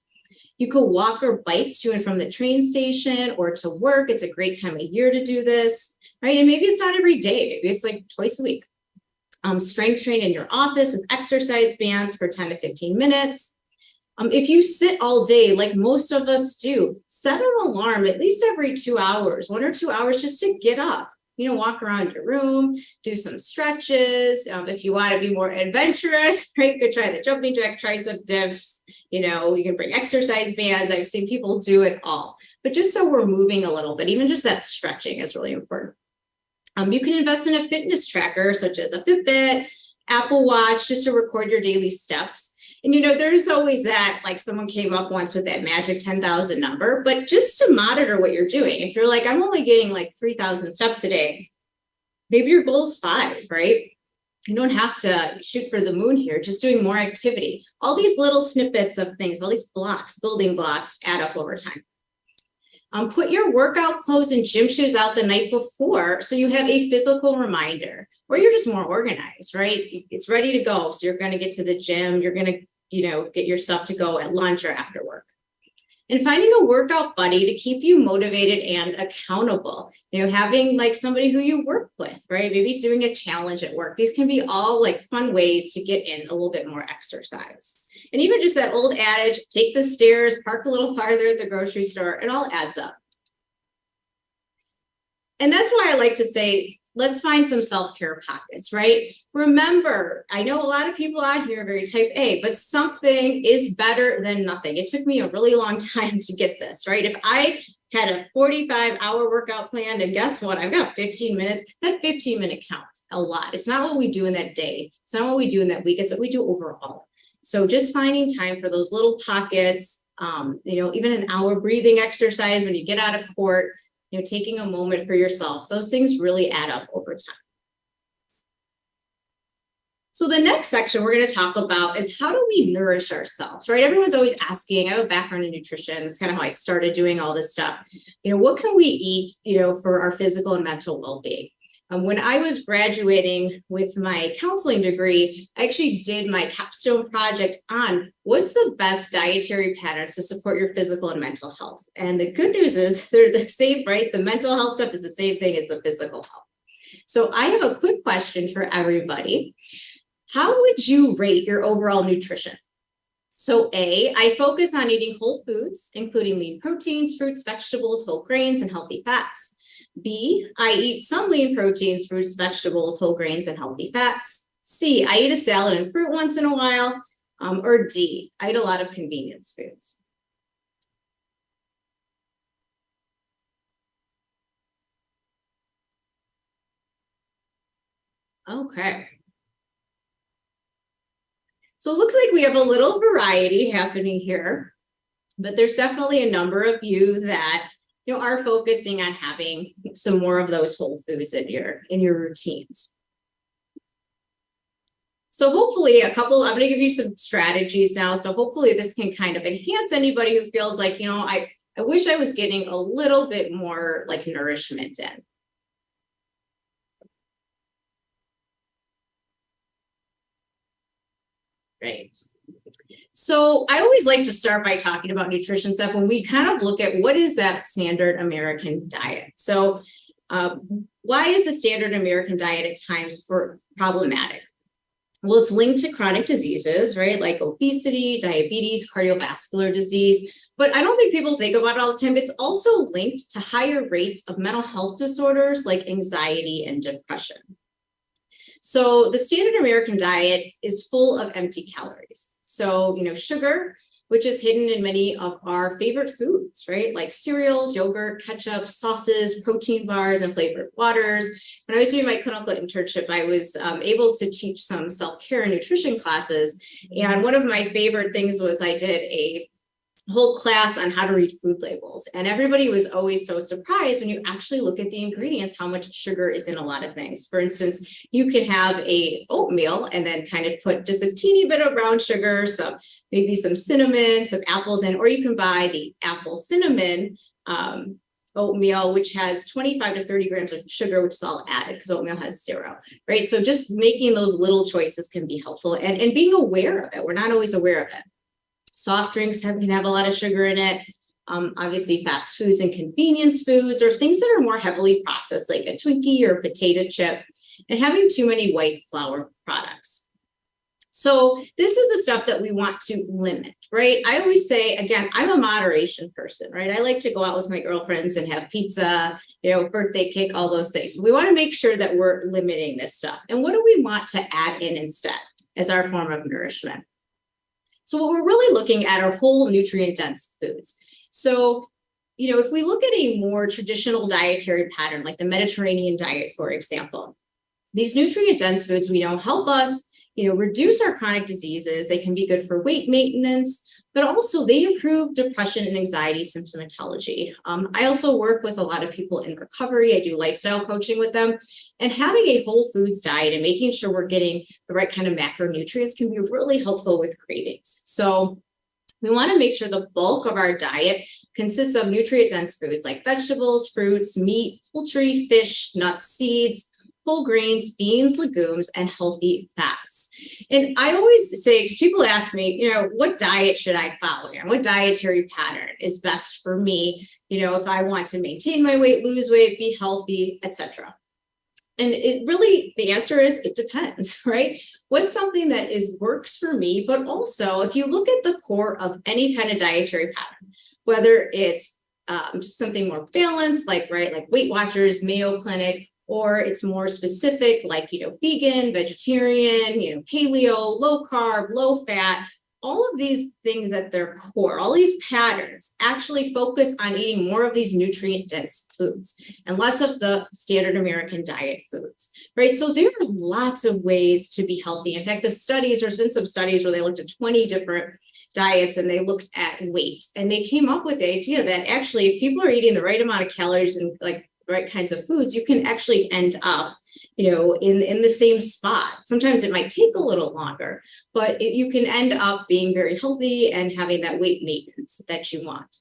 You could walk or bike to and from the train station or to work. It's a great time of year to do this, right? And maybe it's not every day. Maybe it's like twice a week. Strength train in your office with exercise bands for 10 to 15 minutes. If you sit all day, like most of us do, set an alarm at least every 2 hours, 1 or 2 hours, just to get up, walk around your room, do some stretches. If you want to be more adventurous, right, you could try the jumping jacks, tricep dips, you can bring exercise bands. I've seen people do it all, but just so we're moving a little bit, even just that stretching is really important. You can invest in a fitness tracker, such as a Fitbit, Apple Watch, just to record your daily steps. And, there's always that, like someone came up once with that magic 10,000 number, but just to monitor what you're doing. If you're like, I'm only getting like 3,000 steps a day, maybe your goal is 5, right? You don't have to shoot for the moon here, just doing more activity. All these little snippets of things, all these blocks, building blocks add up over time. Put your workout clothes and gym shoes out the night before so you have a physical reminder, or you're just more organized, right? It's ready to go. So you're going to get to the gym. You're going to, get your stuff to go at lunch or after work. And finding a workout buddy to keep you motivated and accountable, having like somebody who you work with, right? Maybe doing a challenge at work. These can be all like fun ways to get in a little bit more exercise. And even just that old adage, take the stairs, park a little farther at the grocery store, it all adds up. And that's why I like to say, let's find some self-care pockets, right? Remember, I know a lot of people out here are very type A, but something is better than nothing. It took me a really long time to get this, right? If I had a 45-hour workout plan, and guess what? I've got 15 minutes. That 15-minute counts a lot. It's not what we do in that day. It's not what we do in that week. It's what we do overall. So just finding time for those little pockets, even an hour breathing exercise when you get out of court, taking a moment for yourself, those things really add up over time. So the next section we're going to talk about is how do we nourish ourselves, right? Everyone's always asking. I have a background in nutrition. It's kind of how I started doing all this stuff. What can we eat, for our physical and mental well-being? When I was graduating with my counseling degree, I actually did my capstone project on what's the best dietary patterns to support your physical and mental health. And the good news is they're the same, right? The mental health stuff is the same thing as the physical health. So I have a quick question for everybody. How would you rate your overall nutrition? So A, I focus on eating whole foods, including lean proteins, fruits, vegetables, whole grains, and healthy fats. B, I eat some lean proteins, fruits, vegetables, whole grains, and healthy fats. C, I eat a salad and fruit once in a while. Or D, I eat a lot of convenience foods. Okay. So it looks like we have a little variety happening here, but there's definitely a number of you that are focusing on having some more of those whole foods in your routines. So hopefully I'm going to give you some strategies now. So hopefully this can kind of enhance anybody who feels like, I wish I was getting a little bit more like nourishment in. Right. So I always like to start by talking about nutrition stuff when we kind of look at what is that standard American diet. So why is the standard American diet at times problematic? Well, it's linked to chronic diseases, right? Like obesity, diabetes, cardiovascular disease. But I don't think people think about it all the time. It's also linked to higher rates of mental health disorders like anxiety and depression. So the standard American diet is full of empty calories. So, sugar, which is hidden in many of our favorite foods, right? Like cereals, yogurt, ketchup, sauces, protein bars, and flavored waters. When I was doing my clinical internship, I was able to teach some self-care and nutrition classes. And one of my favorite things was I did a whole class on how to read food labels. And everybody was always so surprised when you actually look at the ingredients, how much sugar is in a lot of things. For instance, you can have a oatmeal and then kind of put just a teeny bit of brown sugar, maybe some cinnamon, some apples in, or you can buy the apple cinnamon oatmeal, which has 25 to 30 grams of sugar, which is all added because oatmeal has 0, right? So just making those little choices can be helpful and being aware of it. We're not always aware of it. Soft drinks can have a lot of sugar in it. Obviously, fast foods and convenience foods, or things that are more heavily processed, like a Twinkie or a potato chip, and having too many white flour products. So this is the stuff that we want to limit, right? I always say, again, I'm a moderation person, right? I like to go out with my girlfriends and have pizza, birthday cake, all those things. We want to make sure that we're limiting this stuff. And what do we want to add in instead as our form of nourishment? So what we're really looking at are whole nutrient-dense foods. So, if we look at a more traditional dietary pattern, like the Mediterranean diet, for example, these nutrient-dense foods we know help us, reduce our chronic diseases. They can be good for weight maintenance, but also they improve depression and anxiety symptomatology. I also work with a lot of people in recovery. I do lifestyle coaching with them, and having a whole foods diet and making sure we're getting the right kind of macronutrients can be really helpful with cravings. So we want to make sure the bulk of our diet consists of nutrient-dense foods like vegetables, fruits, meat, poultry, fish, nuts, seeds, whole grains, beans, legumes, and healthy fats. And I always say, people ask me, what diet should I follow? And what dietary pattern is best for me, if I want to maintain my weight, lose weight, be healthy, etc. And it really, the answer is, it depends, right? What's something that works for me, but also if you look at the core of any kind of dietary pattern, whether it's just something more balanced, like Weight Watchers, Mayo Clinic, or it's more specific, like, vegan, vegetarian, paleo, low carb, low fat, all of these things at their core, all these patterns actually focus on eating more of these nutrient-dense foods and less of the standard American diet foods, right? So there are lots of ways to be healthy. In fact, there's been some studies where they looked at 20 different diets and they looked at weight, and they came up with the idea that actually if people are eating the right amount of calories and right kinds of foods, you can actually end up in the same spot. Sometimes it might take a little longer, but you can end up being very healthy and having that weight maintenance that you want.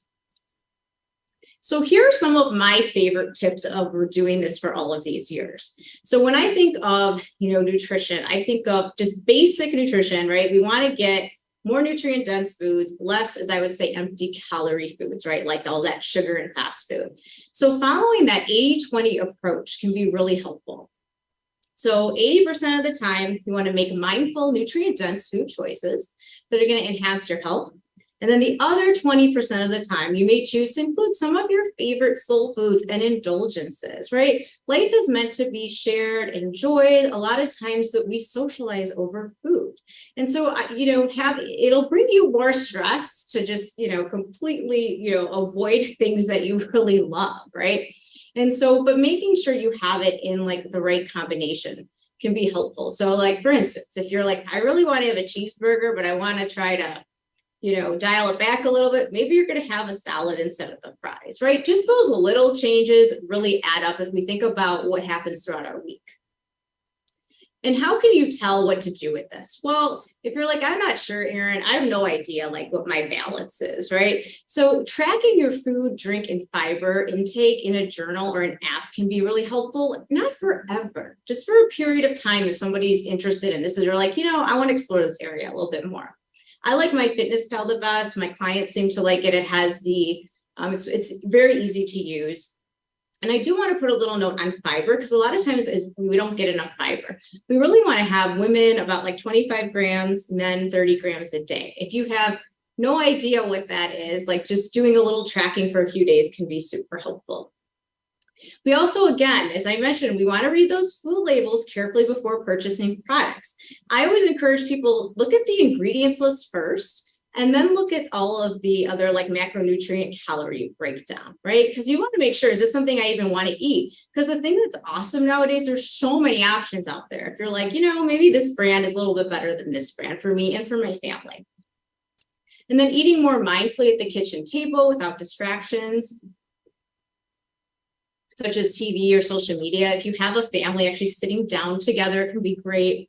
So here are some of my favorite tips of doing this for all of these years. So when I think of, nutrition, I think of just basic nutrition, right? We want to get more nutrient-dense foods, less, as I would say, empty calorie foods, right? Like all that sugar and fast food. So following that 80-20 approach can be really helpful. So 80% of the time, you want to make mindful, nutrient-dense food choices that are going to enhance your health. And then the other 20% of the time, you may choose to include some of your favorite soul foods and indulgences, right? Life is meant to be shared, enjoyed. A lot of times that we socialize over food. And so, it'll bring you more stress to just, completely, avoid things that you really love, right? And so, but making sure you have it in the right combination can be helpful. So for instance, if you're I really want to have a cheeseburger, but I want to try to dial it back a little bit, maybe you're going to have a salad instead of the fries, right? Just those little changes really add up if we think about what happens throughout our week. And how can you tell what to do with this? Well, if you're I'm not sure, Erin, I have no idea what my balance is, right? So tracking your food, drink, and fiber intake in a journal or an app can be really helpful, not forever, just for a period of time if somebody's interested in this, is you're I want to explore this area a little bit more. I like my Fitness Pal the best. My clients seem to like it. It has it's very easy to use. And I do want to put a little note on fiber, because a lot of times we don't get enough fiber. We really want to have women about 25 grams, men 30 grams a day. If you have no idea what that is, just doing a little tracking for a few days can be super helpful. We also, again, as I mentioned, we want to read those food labels carefully before purchasing products. I always encourage people, look at the ingredients list first, and then look at all of the other macronutrient calorie breakdown, right? Because you want to make sure, is this something I even want to eat? Because the thing that's awesome nowadays, there's so many options out there. If you're maybe this brand is a little bit better than this brand for me and for my family. And then eating more mindfully at the kitchen table without distractions, such as TV or social media. If you have a family, actually sitting down together can be great.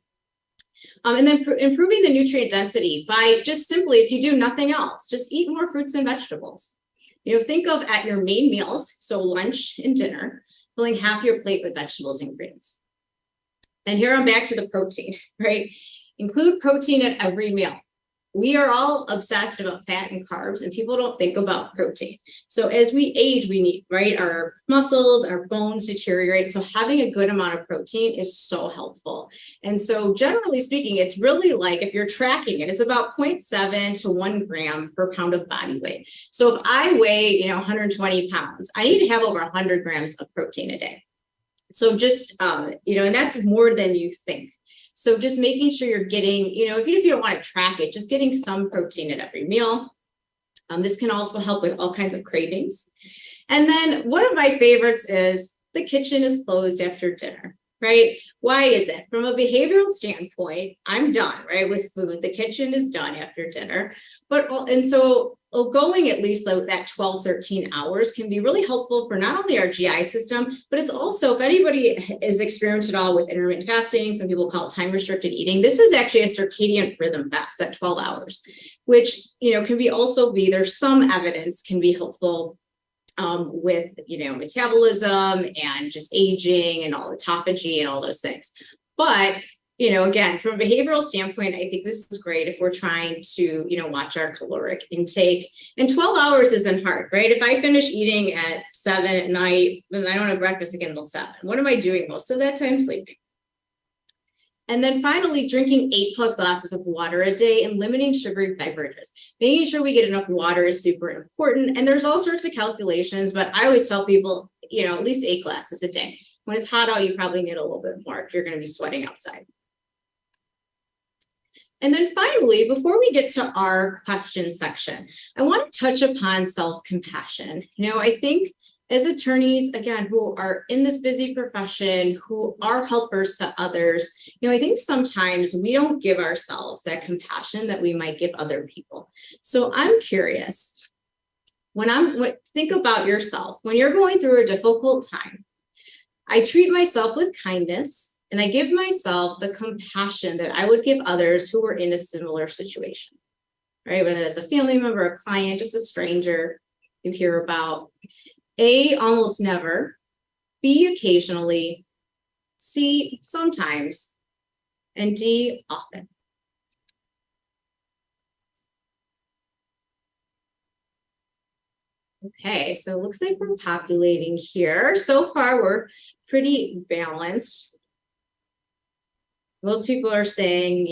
And then improving the nutrient density by just simply, if you do nothing else, just eat more fruits and vegetables. Think of at your main meals, so lunch and dinner, filling half your plate with vegetables and greens. And here I'm back to the protein, right? Include protein at every meal. we are all obsessed about fat and carbs, and people don't think about protein. So as we age, we need, right, our muscles, our bones deteriorate. So having a good amount of protein is so helpful. And so generally speaking, it's really like, if you're tracking it, it's about 0.7 to 1 gram per pound of body weight. So if I weigh, 120 pounds, I need to have over 100 grams of protein a day. So just, and that's more than you think. So just making sure you're getting, even if you don't want to track it, just getting some protein at every meal. This can also help with all kinds of cravings. And then one of my favorites is the kitchen is closed after dinner, right? Why is that? From a behavioral standpoint, I'm done, right, with food. The kitchen is done after dinner. And so going at least like that 12, 13 hours can be really helpful for not only our GI system, but it's also, if anybody is experienced at all with intermittent fasting, some people call it time restricted eating. This is actually a circadian rhythm fast at 12 hours, which, can be also be, there's some evidence can be helpful with, metabolism and just aging and all autophagy and all those things. But again, from a behavioral standpoint, I think this is great if we're trying to, watch our caloric intake. And 12 hours isn't hard, right? If I finish eating at 7 at night, then I don't have breakfast again until 7. What am I doing most of that time? Sleeping. And then finally, drinking 8+ glasses of water a day and limiting sugary beverages. Making sure we get enough water is super important. And there's all sorts of calculations, but I always tell people, at least 8 glasses a day. When it's hot out, you probably need a little bit more if you're going to be sweating outside. And then finally, before we get to our question section, I want to touch upon self-compassion. I think as attorneys, again, who are in this busy profession, who are helpers to others, I think sometimes we don't give ourselves that compassion that we might give other people. So I'm curious, think about yourself, when you're going through a difficult time, I treat myself with kindness, and I give myself the compassion that I would give others who were in a similar situation, right? Whether that's a family member, a client, just a stranger you hear about. A, almost never. B, occasionally. C, sometimes. And D, often. Okay, so it looks like we're populating here. So far, we're pretty balanced. Most people are saying,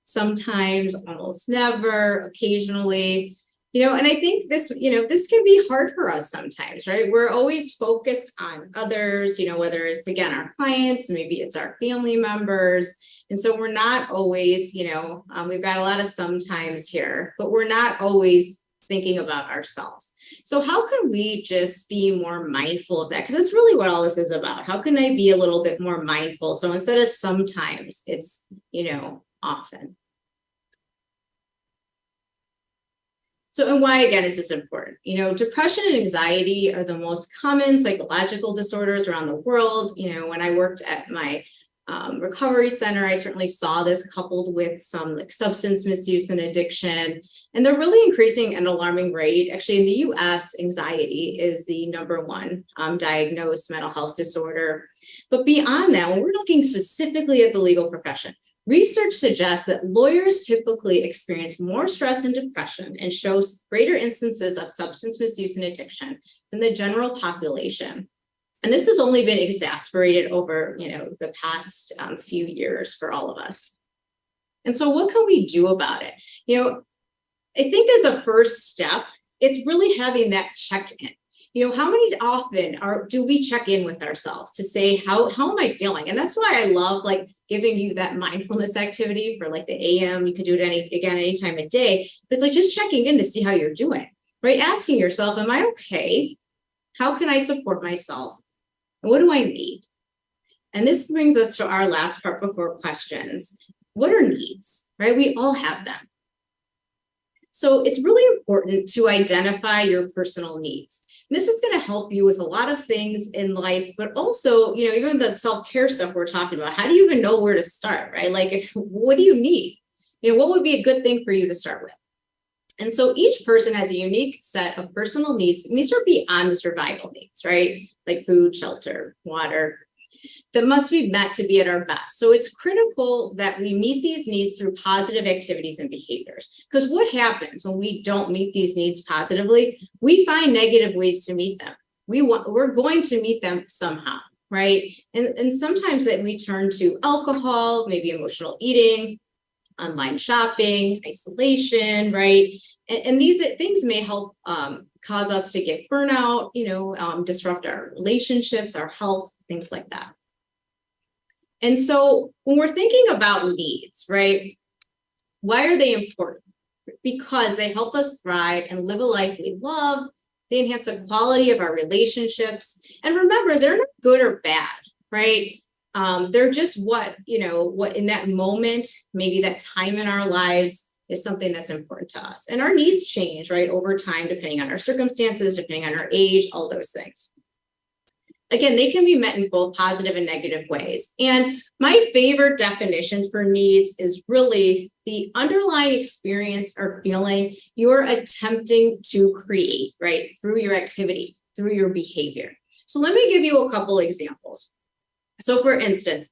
sometimes, almost never, occasionally, and I think this, this can be hard for us sometimes, right? We're always focused on others, whether it's, again, our clients, maybe it's our family members. And so we're not always, we've got a lot of sometimes here, but we're not always thinking about ourselves. So how can we just be more mindful of that? Because that's really what all this is about. How can I be a little bit more mindful? So instead of sometimes, it's, often. So, and why, again, is this important? Depression and anxiety are the most common psychological disorders around the world. When I worked at my recovery center, I certainly saw this coupled with some substance misuse and addiction, and they're really increasing at an alarming rate. Actually, in the US, anxiety is the #1 diagnosed mental health disorder. But beyond that, when we're looking specifically at the legal profession, research suggests that lawyers typically experience more stress and depression and show greater instances of substance misuse and addiction than the general population. And this has only been exacerbated over, the past few years for all of us. And so what can we do about it? I think as a first step, it's really having that check-in. How many often do we check in with ourselves to say, how am I feeling? And that's why I love giving you that mindfulness activity for the AM. You could do it any time of day, but it's just checking in to see how you're doing, right? Asking yourself, am I okay? How can I support myself? And what do I need? And this brings us to our last part before questions. What are needs, right? We all have them. So it's really important to identify your personal needs. This is going to help you with a lot of things in life, but also, even the self-care stuff we're talking about. How do you even know where to start, right? What do you need? What would be a good thing for you to start with? And so each person has a unique set of personal needs, and these are beyond the survival needs, right? Like food, shelter, water. that must be met to be at our best. So it's critical that we meet these needs through positive activities and behaviors. Because what happens when we don't meet these needs positively? We find negative ways to meet them. We're going to meet them somehow, right? And sometimes that we turn to alcohol, maybe emotional eating, online shopping, isolation, right? And these things may help cause us to get burnout, disrupt our relationships, our health, things like that. And so when we're thinking about needs, right, why are they important? Because they help us thrive and live a life we love. They enhance the quality of our relationships. And remember, they're not good or bad, right? They're just what in that moment, maybe that time in our lives is something that's important to us. And our needs change, right, over time, depending on our circumstances, depending on our age, all those things. Again, they can be met in both positive and negative ways. And my favorite definition for needs is really the underlying experience or feeling you're attempting to create, right, through your activity, through your behavior. So let me give you a couple examples. So for instance,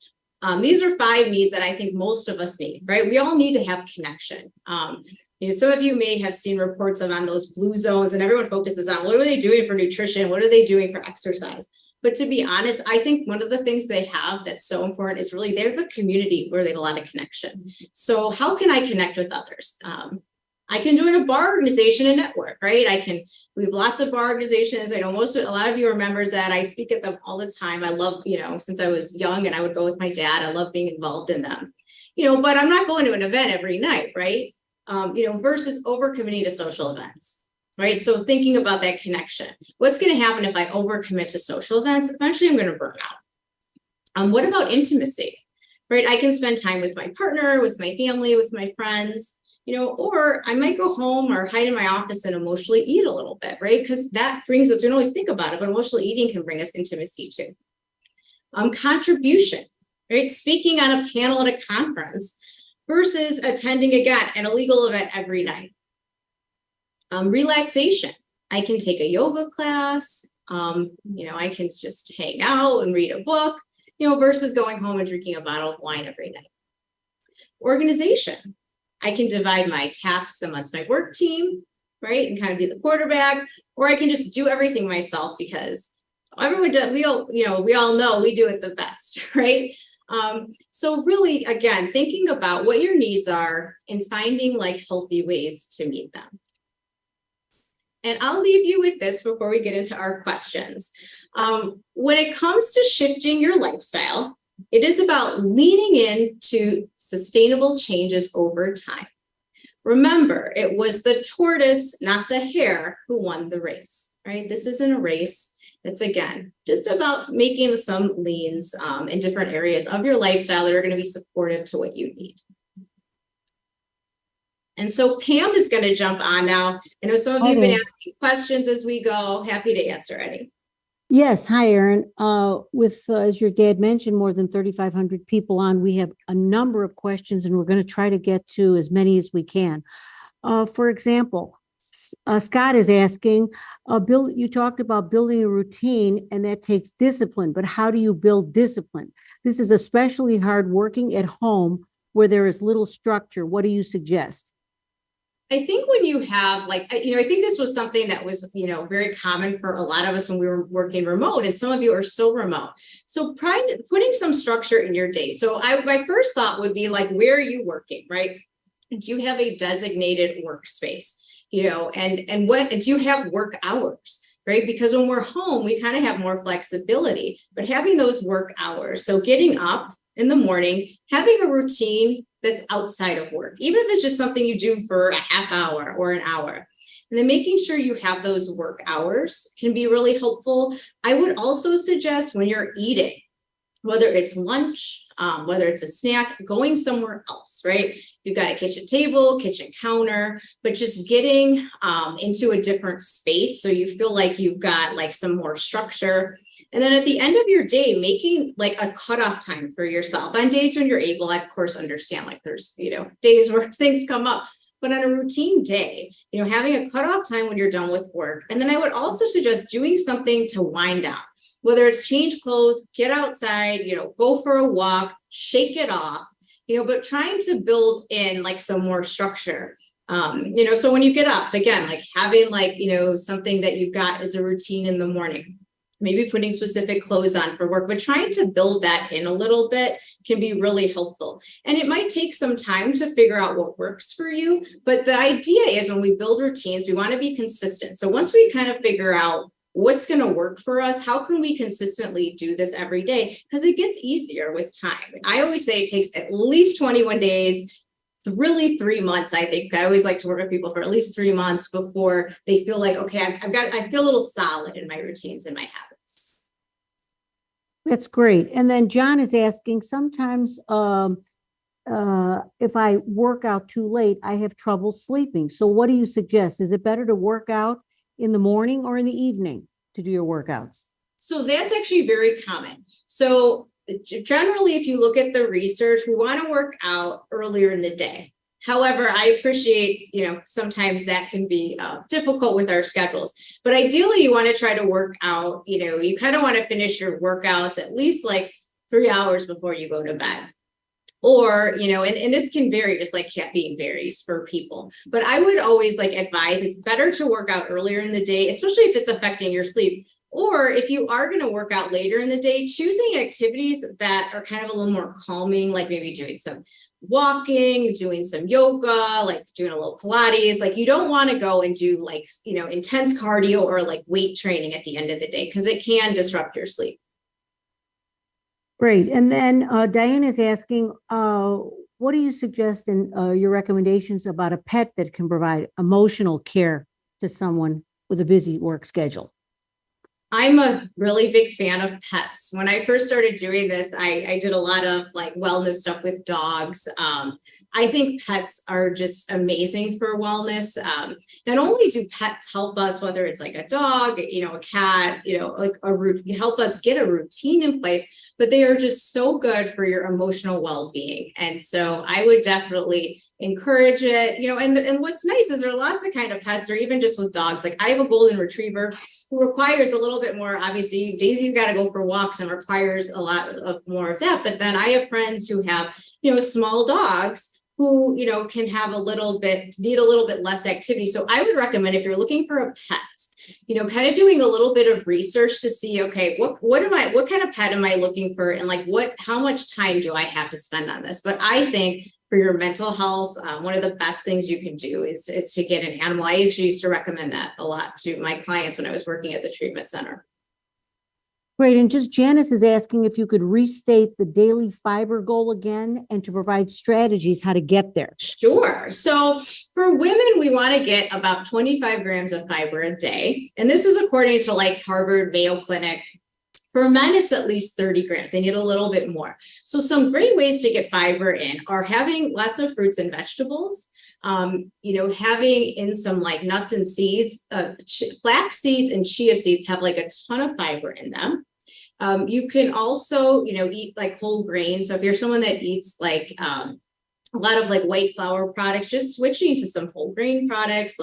these are 5 needs that I think most of us need, right? We all need to have connection. Some of you may have seen reports on those blue zones, and everyone focuses on what are they doing for nutrition? What are they doing for exercise? But to be honest, I think one of the things they have that's so important is really they have a community where they have a lot of connection. So how can I connect with others? I can join a bar organization and network, right? We have lots of bar organizations. I know a lot of you are members that I speak at them all the time. I love, since I was young and I would go with my dad, I love being involved in them, but I'm not going to an event every night, right? Versus overcommitting to social events. Right. So thinking about that connection, what's going to happen if I overcommit to social events? Eventually, I'm going to burn out. What about intimacy? Right. I can spend time with my partner, with my family, with my friends, or I might go home or hide in my office and emotionally eat a little bit. Right. Because that brings us, we don't always think about it, but emotional eating can bring us intimacy too. Contribution, right. Speaking on a panel at a conference versus attending again an illegal event every night. Relaxation. I can take a yoga class. I can just hang out and read a book, versus going home and drinking a bottle of wine every night. Organization. I can divide my tasks amongst my work team, right, and kind of be the quarterback, or I can just do everything myself because everyone does. We all know we do it the best, right? So really, again, thinking about what your needs are and finding healthy ways to meet them. And I'll leave you with this before we get into our questions. When it comes to shifting your lifestyle, it is about leaning into sustainable changes over time. Remember, it was the tortoise, not the hare, who won the race, right? This isn't a race. It's, again, just about making some leans in different areas of your lifestyle that are going to be supportive to what you need. And so Pam is going to jump on now. I know some of you have been asking questions as we go. Happy to answer any. Yes. Hi, Erin. As your dad mentioned, more than 3,500 people on, we have a number of questions, and we're going to try to get to as many as we can. For example, Scott is asking, Bill, you talked about building a routine, and that takes discipline, but how do you build discipline? This is especially hard working at home where there is little structure. What do you suggest? I think when you have I think this was something that was, very common for a lot of us when we were working remote, and some of you are so remote. So putting some structure in your day. So my first thought would be where are you working, right? Do you have a designated workspace, and what do you have work hours? Right? Because when we're home, we kind of have more flexibility, but having those work hours. So getting up in the morning, having a routine that's outside of work, even if it's just something you do for a half hour or an hour. And then making sure you have those work hours can be really helpful. I would also suggest when you're eating, whether it's lunch, whether it's a snack, going somewhere else, right? You've got a kitchen table, kitchen counter, but just getting into a different space so you feel like you've got some more structure. And then at the end of your day, making a cutoff time for yourself on days when you're able. I, of course, understand there's, days where things come up, But on a routine day, having a cutoff time when you're done with work. And then I would also suggest doing something to wind down, whether it's change clothes, get outside, go for a walk, shake it off, but trying to build in like some more structure. So when you get up again, like having something that you've got as a routine in the morning, maybe putting specific clothes on for work, but trying to build that in a little bit can be really helpful. And it might take some time to figure out what works for you. But the idea is when we build routines, we want to be consistent. So once we kind of figure out what's going to work for us, how can we consistently do this every day? Because it gets easier with time. I always say it takes at least 21 days, really 3 months. I think I always like to work with people for at least 3 months before they feel like, okay, I feel a little solid in my routines and my habits. That's great. And then John is asking, sometimes if I work out too late, I have trouble sleeping. So what do you suggest? Is it better to work out in the morning or in the evening to do your workouts? So that's actually very common. So generally, if you look at the research, we want to work out earlier in the day. However, I appreciate, sometimes that can be difficult with our schedules. But ideally, you want to try to work out, you kind of want to finish your workouts at least like 3 hours before you go to bed. Or, and this can vary, just like caffeine varies for people. But I would always advise it's better to work out earlier in the day, especially if it's affecting your sleep. Or if you are going to work out later in the day, choosing activities that are kind of a little more calming, like maybe doing some walking, doing some yoga, like doing a little Pilates. Like you don't want to go and do intense cardio or weight training at the end of the day, because it can disrupt your sleep. Great. And then Diane is asking, what do you suggest in your recommendations about a pet that can provide emotional care to someone with a busy work schedule? I'm a really big fan of pets. When I first started doing this, I did a lot of wellness stuff with dogs. I think pets are just amazing for wellness. Not only do pets help us, whether it's a dog, a cat, help us get a routine in place, but they are just so good for your emotional well-being. And so I would definitely encourage it, and what's nice is there are lots of kind of pets, or even just with dogs. I have a golden retriever who requires a little bit more. Obviously, Daisy's got to go for walks and requires a lot of more of that. But then I have friends who have, small dogs who, can have need a little bit less activity. So I would recommend, if you're looking for a pet, kind of doing a little bit of research to see, okay, what kind of pet am I looking for? And how much time do I have to spend on this? But I think for your mental health, one of the best things you can do is to get an animal. I actually used to recommend that a lot to my clients when I was working at the treatment center. Great. And just Janice is asking if you could restate the daily fiber goal again and to provide strategies how to get there. Sure. So for women, we want to get about 25 grams of fiber a day. And this is according to Harvard, Mayo Clinic. For men, it's at least 30 grams. They need a little bit more. So some great ways to get fiber in are having lots of fruits and vegetables, having in some nuts and seeds. Flax seeds and chia seeds have a ton of fiber in them. You can also, eat whole grains. So if you're someone that eats a lot of white flour products, just switching to some whole grain products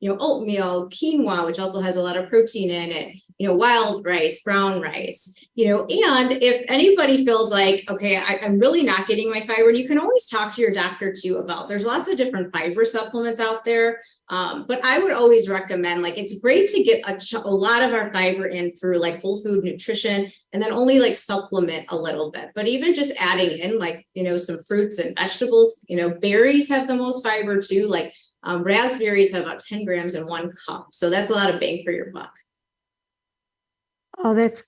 oatmeal, quinoa, which also has a lot of protein in it, wild rice, brown rice, and if anybody feels okay, I'm really not getting my fiber, you can always talk to your doctor too about, there's lots of different fiber supplements out there. But I would always recommend, it's great to get a lot of our fiber in through whole food nutrition, and then only supplement a little bit. But even just adding in some fruits and vegetables, berries have the most fiber too. Raspberries have about 10 grams in 1 cup. So that's a lot of bang for your buck. Oh, that's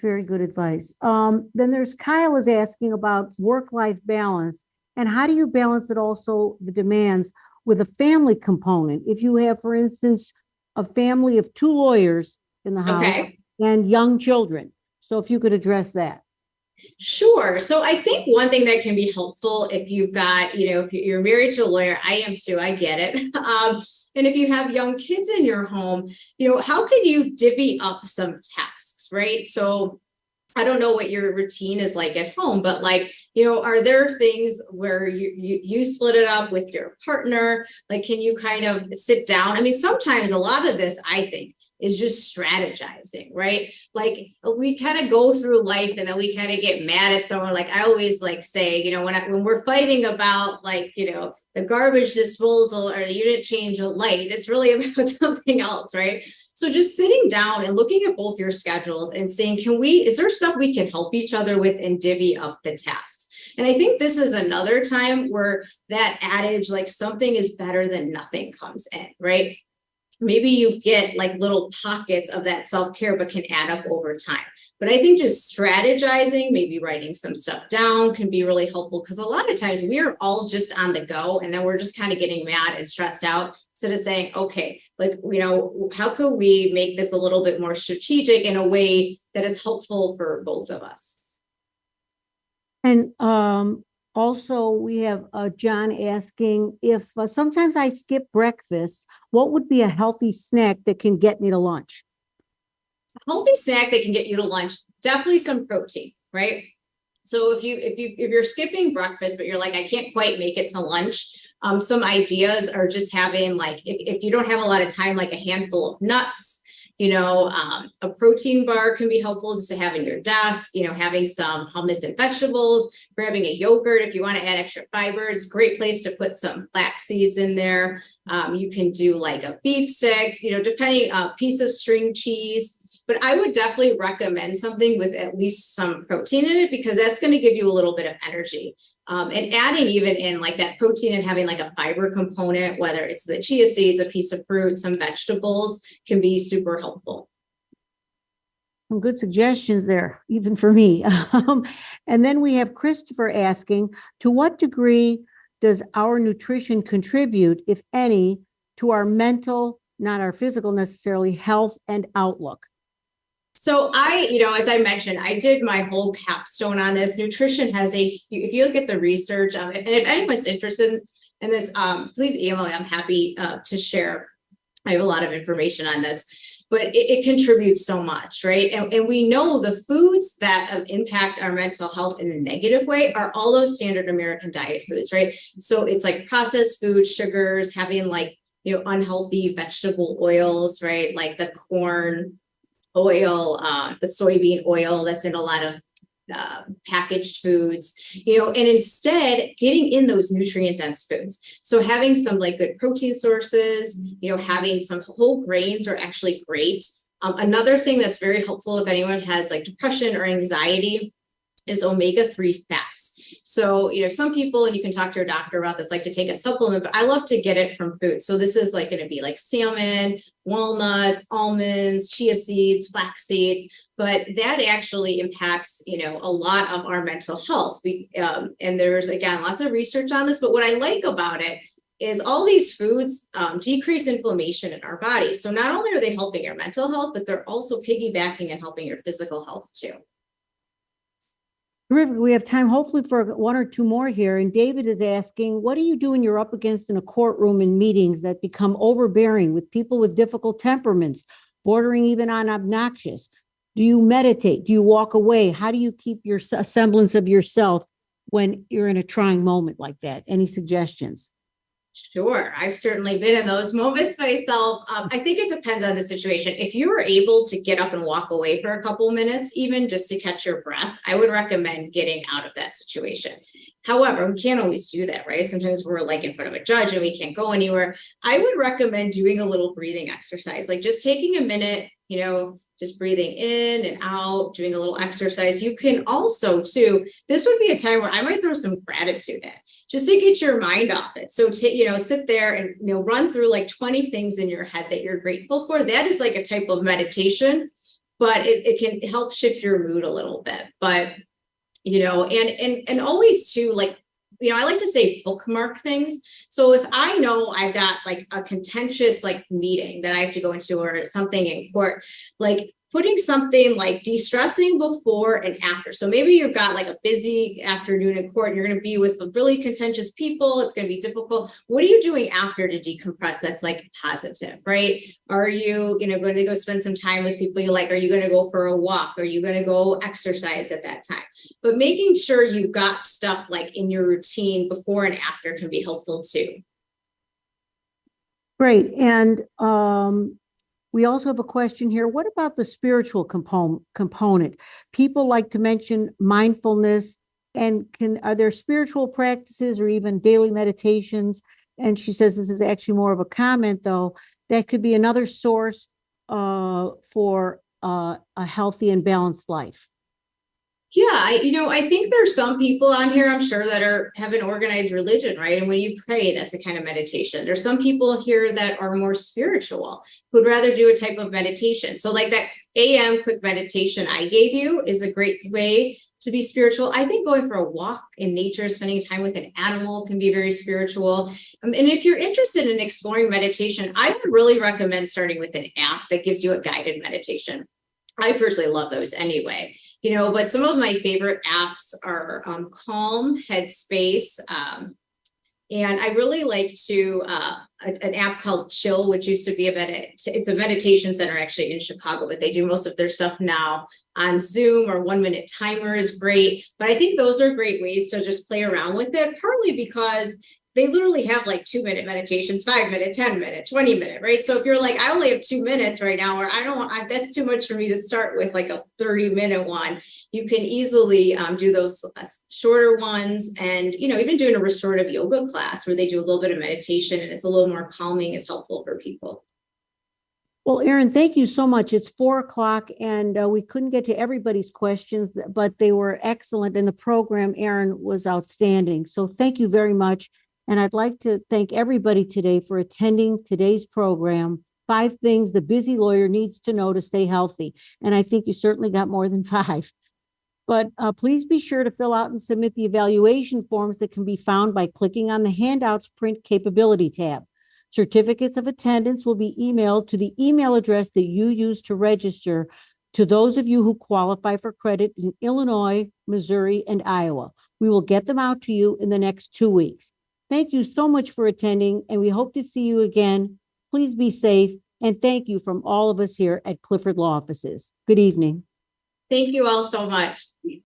very good advice. Then there's Kyle is asking about work-life balance, and how do you balance it also, the demands, with a family component? If you have, for instance, a family of 2 lawyers in the house and young children. So if you could address that. Sure. So I think one thing that can be helpful if you've got, if you're married to a lawyer, I am too, I get it. And if you have young kids in your home, how can you divvy up some tasks, right? So I don't know what your routine is like at home, but like, are there things where you split it up with your partner? Like, can you kind of sit down? I mean, sometimes a lot of this, I think, is just strategizing, right? Like we kind of go through life and then we kind of get mad at someone. Like I always like say, when we're fighting about like, the garbage disposal or you didn't change a light, it's really about something else, right? So just sitting down and looking at both your schedules and saying, is there stuff we can help each other with and divvy up the tasks? And I think this is another time where that adage, like something is better than nothing, comes in, right? Maybe you get like little pockets of that self-care, but can add up over time. But I think just strategizing, maybe writing some stuff down can be really helpful, because a lot of times we are all just on the go and then we're just kind of getting mad and stressed out, instead of saying, okay, like, how can we make this a little bit more strategic in a way that is helpful for both of us? And also, we have John asking if sometimes I skip breakfast, what would be a healthy snack that can get me to lunch? A healthy snack that can get you to lunch, definitely some protein, right? So if you're skipping breakfast, but you're like, I can't quite make it to lunch, some ideas are just having like, if you don't have a lot of time, like a handful of nuts. A protein bar can be helpful just to have in your desk, having some hummus and vegetables, grabbing a yogurt. If you want to add extra fiber, it's a great place to put some flax seeds in there. You can do like a beef stick, depending piece of string cheese. But I would definitely recommend something with at least some protein in it, because that's going to give you a little bit of energy. And adding even in like that protein and having like a fiber component, whether it's the chia seeds, a piece of fruit, some vegetables, can be super helpful. Some good suggestions there, even for me. And then we have Christopher asking, to what degree does our nutrition contribute, if any, to our mental, not our physical necessarily, health and outlook? So as I mentioned, I did my whole capstone on this. Nutrition has if you look at the research, and if anyone's interested in this, please email me. I'm happy to share. I have a lot of information on this, but it contributes so much, right? And we know the foods that impact our mental health in a negative way are all those standard American diet foods, right? So it's like processed food, sugars, having like, unhealthy vegetable oils, right? Like the corn oil, the soybean oil that's in a lot of packaged foods, and instead getting in those nutrient dense foods. So having some like good protein sources, having some whole grains are actually great. Another thing that's very helpful if anyone has like depression or anxiety is omega-3 fats. So, some people, and you can talk to your doctor about this, like to take a supplement, but I love to get it from food. So this is like going to be like salmon, walnuts, almonds, chia seeds, flax seeds, but that actually impacts, a lot of our mental health. And there's, again, lots of research on this, but what I like about it is all these foods decrease inflammation in our body. So not only are they helping your mental health, but they're also piggybacking and helping your physical health too. Terrific. We have time hopefully for one or two more here. And David is asking, what do you do when you're up against in a courtroom in meetings that become overbearing with people with difficult temperaments, bordering even on obnoxious? Do you meditate? Do you walk away? How do you keep your semblance of yourself when you're in a trying moment like that? Any suggestions? Sure. I've certainly been in those moments myself. I think it depends on the situation. If you were able to get up and walk away for a couple minutes, even just to catch your breath, I would recommend getting out of that situation. However, we can't always do that, right? Sometimes we're like in front of a judge and we can't go anywhere. I would recommend doing a little breathing exercise, like just taking a minute, just breathing in and out, doing a little exercise. You can also too, this would be a time where I might throw some gratitude in, just to get your mind off it. So sit there and, run through like 20 things in your head that you're grateful for. That is like a type of meditation, but it can help shift your mood a little bit. But, and always too, like, I like to say bookmark things. So if I know I've got like a contentious like meeting that I have to go into or something in court, like putting something like de-stressing before and after. So maybe you've got like a busy afternoon in court and you're going to be with some really contentious people. It's going to be difficult. What are you doing after to decompress that's like positive, right? Are you, going to go spend some time with people you like? Are you going to go for a walk? Are you going to go exercise at that time? But making sure you've got stuff like in your routine before and after can be helpful too. Great. And we also have a question here. What about the spiritual component? People like to mention mindfulness, and are there spiritual practices or even daily meditations? And she says this is actually more of a comment, though, that could be another source for a healthy and balanced life. Yeah, I think there's some people on here, I'm sure, that have an organized religion, right? And when you pray, that's a kind of meditation. There's some people here that are more spiritual, who'd rather do a type of meditation. So like that AM quick meditation I gave you is a great way to be spiritual. I think going for a walk in nature, spending time with an animal can be very spiritual. And if you're interested in exploring meditation, I would really recommend starting with an app that gives you a guided meditation. I personally love those anyway, but some of my favorite apps are Calm, Headspace, and I really like an app called Chill, which used to be it's a meditation center actually in Chicago, but they do most of their stuff now on Zoom, or 1 Minute Timer is great. But I think those are great ways to just play around with it, partly because they literally have like 2-minute meditations, 5-minute, 10-minute, 20-minute, right? So if you're like, I only have 2 minutes right now, or that's too much for me to start with like a 30-minute one, you can easily do those shorter ones. And, even doing a restorative yoga class where they do a little bit of meditation and it's a little more calming is helpful for people. Well, Erin, thank you so much. It's 4:00 and we couldn't get to everybody's questions, but they were excellent. And the program, Erin, was outstanding. So thank you very much. And I'd like to thank everybody today for attending today's program, 5 Things the Busy Lawyer Needs to Know to Stay Healthy. And I think you certainly got more than 5. But please be sure to fill out and submit the evaluation forms that can be found by clicking on the Handouts Print Capability tab. Certificates of attendance will be emailed to the email address that you use to register to those of you who qualify for credit in Illinois, Missouri, and Iowa. We will get them out to you in the next 2 weeks. Thank you so much for attending, and we hope to see you again. Please be safe, and thank you from all of us here at Clifford Law Offices. Good evening. Thank you all so much.